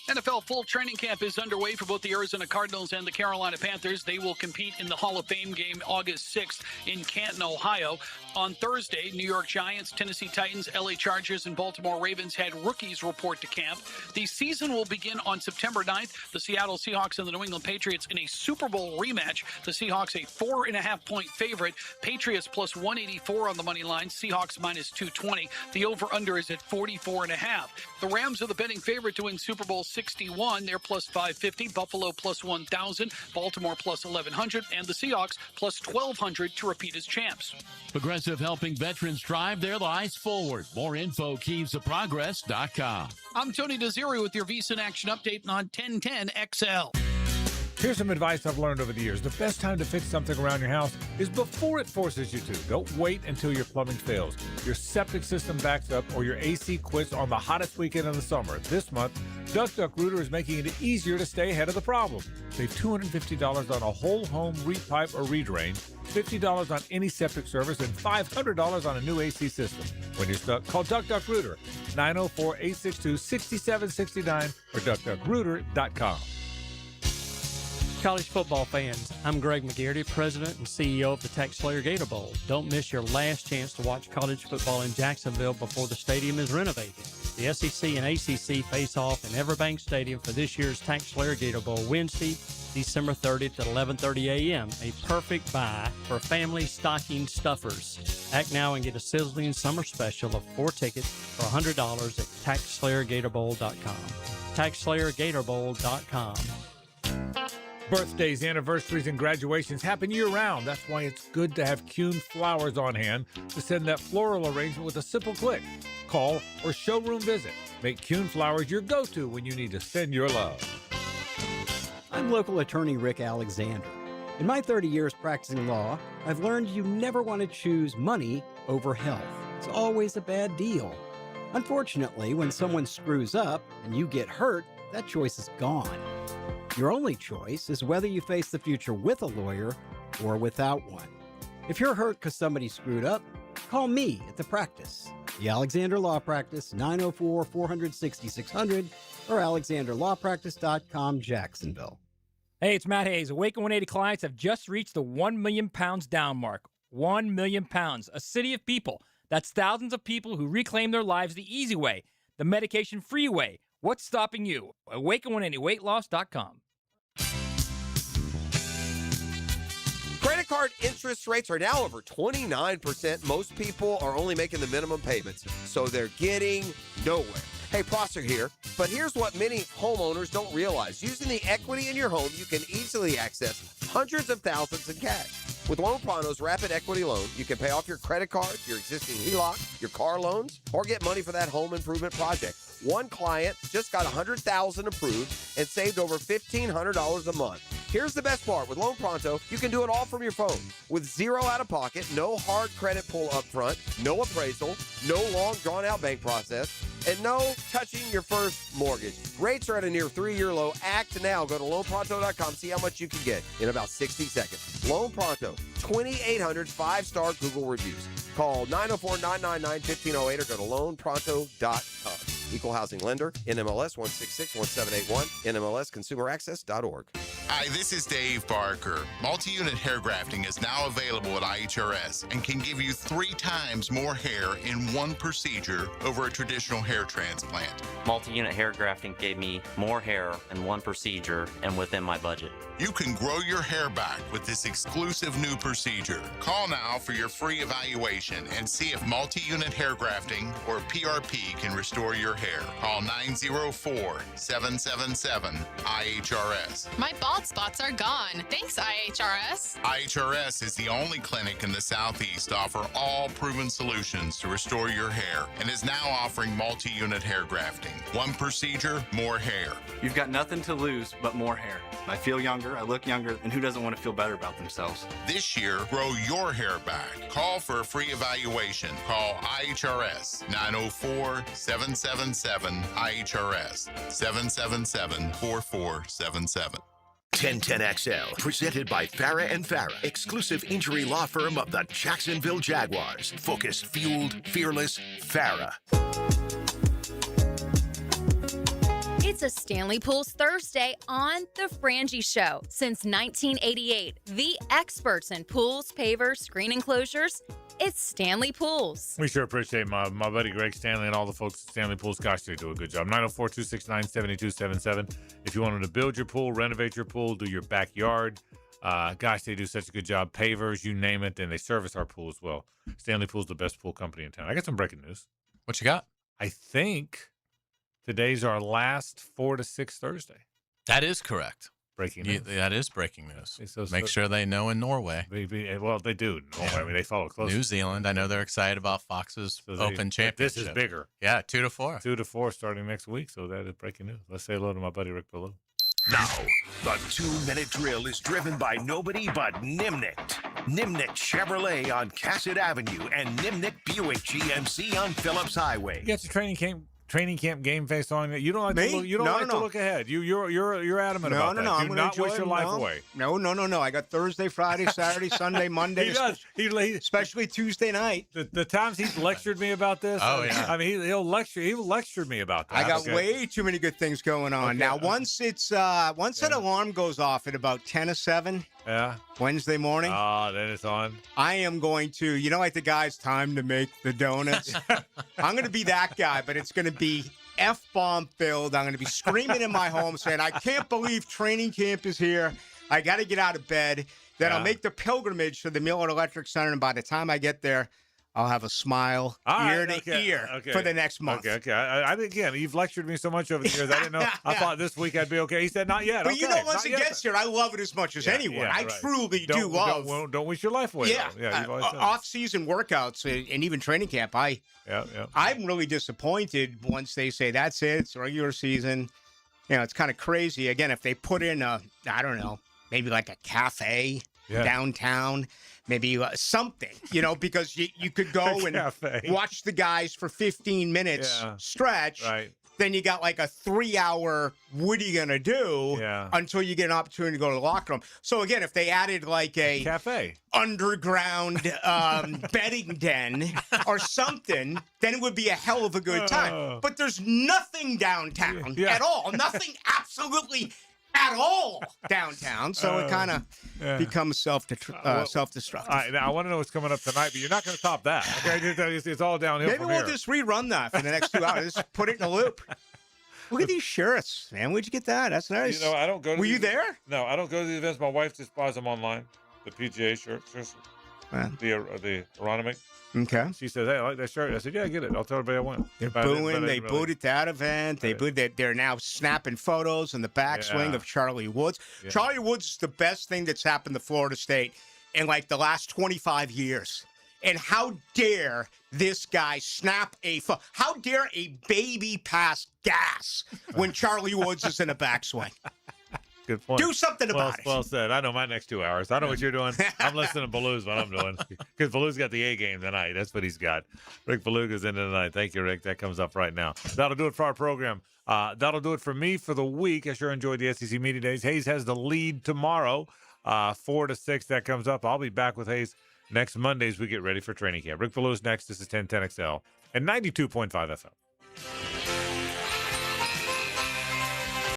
NFL full training camp is underway for both the Arizona Cardinals and the Carolina Panthers. They will compete in the Hall of Fame game August 6th in Canton, Ohio. On Thursday, New York Giants, Tennessee Titans, LA Chargers, and Baltimore Ravens had rookies report to camp. The season will begin on September 9th. The Seattle Seahawks and the New England Patriots in a Super Bowl rematch. The Seahawks a 4.5-point favorite. Patriots plus 184 on the money line. Seahawks minus 220. The over-under is at 44.5. The Rams are the betting favorite to win Super Bowl 61. They're plus 550. Buffalo plus 1,000. Baltimore plus 1,100. And the Seahawks plus 1,200 to repeat as champs. Progressive helping veterans drive their lives forward. More info, KeysOfProgress.com. I'm Tony Desiri with your Visa in Action update on 1010XL. Here's some advice I've learned over the years. The best time to fix something around your house is before it forces you to. Don't wait until your plumbing fails, your septic system backs up, or your AC quits on the hottest weekend of the summer. This month, Duck Duck Rooter is making it easier to stay ahead of the problem. Save $250 on a whole home repipe or redrain, $50 on any septic service, and $500 on a new AC system. When you're stuck, call Duck Duck Rooter, 904-862-6769 or duckduckrooter.com. College football fans, I'm Greg McGarity, President and CEO of the TaxSlayer Gator Bowl. Don't miss your last chance to watch college football in Jacksonville before the stadium is renovated. The SEC and ACC face off in Everbank Stadium for this year's TaxSlayer Gator Bowl Wednesday, December 30th at 11:30 a.m. A perfect buy for family stocking stuffers. Act now and get a sizzling summer special of 4 tickets for $100 at TaxSlayerGatorBowl.com. TaxSlayerGatorBowl.com. Birthdays, anniversaries, and graduations happen year-round. That's why it's good to have Kuhn Flowers on hand to send that floral arrangement with a simple click. Call or showroom visit. Make Kuhn Flowers your go-to when you need to send your love. I'm local attorney Rick Alexander. In my 30 years practicing law, I've learned you never want to choose money over health. It's always a bad deal. Unfortunately, when someone screws up and you get hurt, that choice is gone. Your only choice is whether you face the future with a lawyer or without one. If you're hurt because somebody screwed up, call me at the practice. The Alexander Law Practice, 904-400-6600 or alexanderlawpractice.com, Jacksonville. Hey, it's Matt Hayes. Awaken 180 clients have just reached the 1 million pounds down mark. 1 million pounds, a city of people. That's thousands of people who reclaim their lives the easy way, the medication-free way. What's stopping you? Awaken180weightloss.com. Credit card interest rates are now over 29%. Most people are only making the minimum payments, so they're getting nowhere. Hey, Prosser here, but here's what many homeowners don't realize. Using the equity in your home, you can easily access hundreds of thousands in cash. With Loan Pronto's Rapid Equity Loan, you can pay off your credit card, your existing HELOC, your car loans, or get money for that home improvement project. One client just got $100,000 approved and saved over $1,500 a month. Here's the best part. With Loan Pronto, you can do it all from your phone. With zero out-of-pocket, no hard credit pull up front, no appraisal, no long, drawn-out bank process, and no touching your first mortgage. Rates are at a near 3-year low. Act now. Go to loanpronto.com. See how much you can get in about 60 seconds. Loan Pronto, 2,800 5-star Google reviews. Call 904-999-1508 or go to loanpronto.com. Equal housing lender, NMLS 1661781, NMLSconsumeraccess.org. Hi, this is Dave Barker. Multi-unit hair grafting is now available at IHRS and can give you 3 times more hair in one procedure over a traditional hair transplant. Multi-unit hair grafting gave me more hair in one procedure and within my budget. You can grow your hair back with this exclusive new procedure. Call now for your free evaluation and see if multi-unit hair grafting or PRP can restore your hair. Call 904-777-IHRS. My boss bald spots are gone. Thanks, IHRS. IHRS is the only clinic in the Southeast to offer all proven solutions to restore your hair and is now offering multi-unit hair grafting. One procedure, more hair. You've got nothing to lose but more hair. I feel younger, I look younger, and who doesn't want to feel better about themselves? This year, grow your hair back. Call for a free evaluation. Call IHRS 904-777-IHRS 777-4477. 1010XL, presented by Farah and Farah, exclusive injury law firm of the Jacksonville Jaguars. Focused, fueled, fearless, Farah. It's a Stanley Pools Thursday on The Frangie Show. Since 1988, the experts in pools, pavers, screen enclosures, it's Stanley Pools. We sure appreciate my buddy Greg Stanley and all the folks at Stanley Pools. Gosh, they do a good job. 904-269-7277. If you wanted to build your pool, renovate your pool, do your backyard, gosh, they do such a good job. Pavers, you name it, and they service our pool as well. Stanley Pool's the best pool company in town. I got some breaking news. What you got? I think today's our last 4 to 6 Thursday. That is correct. Breaking news. That is breaking news. So Make sure they know in Norway. Well, they do. Norway. I mean, they follow closely. New Zealand. I know they're excited about Fox's Open Championship. This is bigger. Yeah, 2-4. 2-4 starting next week. So that is breaking news. Let's say hello to my buddy Rick Ballou. Now, the 2-minute drill is driven by nobody but Nimnicht. Nimnicht Chevrolet on Cassett Avenue and Nimnicht Buick GMC on Phillips Highway. You got your training camp game face on. You don't like to look, to look ahead. You're adamant about that. I'm Do gonna not enjoy wish your it. life away. No. I got Thursday, Friday, Saturday, Sunday, Monday. He does. Especially Tuesday night. The times he's lectured me about this. Oh yeah. I mean, he lectured me about that. I got way too many good things going on. Okay. Now, once that alarm goes off at about 10:07. Yeah. Wednesday morning. Then it's on. I am going to, like the guys, time to make the donuts. I'm going to be that guy, but it's going to be F-bomb filled. I'm going to be screaming in my home saying, I can't believe training camp is here. I got to get out of bed. Then I'll make the pilgrimage to the Miller Electric Center, and by the time I get there, I'll have a smile ear to ear for the next month. Okay. I think, again, you've lectured me so much over the years. I didn't know. I thought this week I'd be okay. He said, not yet. But once it gets here, I love it as much as anyone. I truly do love. Don't wish your life away. Yeah. Off-season workouts and even training camp. I'm really disappointed once they say that's it. It's regular season. It's kind of crazy. Again, if they put in maybe like a cafe downtown. Maybe something, because you could go and watch the guys for 15 minutes stretch. Right. Then you got like a 3-hour, what are you going to do until you get an opportunity to go to the locker room. So, again, if they added like a cafe, underground betting den or something, then it would be a hell of a good time. But there's nothing downtown at all. Nothing absolutely at all downtown, so it kind of becomes self-destructive. All right, now I want to know what's coming up tonight, but you're not going to top that. Okay, it's all downhill. Maybe we'll just rerun that for the next 2 hours. Just put it in a loop. Look at these shirts, man. Where'd you get that? That's nice. I don't go. Were you there? No, I don't go to the events. My wife just buys them online. The PGA shirts, the aerodynamic. Okay. She says, "Hey, I like that shirt." I said, "Yeah, get it. I'll tell everybody I want it." They're booing. They booed at that event. They're now snapping photos in the backswing of Charlie Woods. Yeah. Charlie Woods is the best thing that's happened to Florida State in like the last 25 years. And how dare this guy snap a photo? How dare a baby pass gas when Charlie Woods is in a backswing? Good point. Do something about it. Well said. I know my next 2 hours. I know what you're doing. I'm listening to Ballou's what I'm doing. Because Ballou's got the A game tonight. That's what he's got. Rick Beluga's in tonight. Thank you, Rick. That comes up right now. That'll do it for our program. That'll do it for me for the week. I sure enjoyed the SEC Media Days. Hayes has the lead tomorrow, 4 to 6. That comes up. I'll be back with Hayes next Monday as we get ready for training camp. Rick Beluga's next. This is 1010XL and 92.5 FM.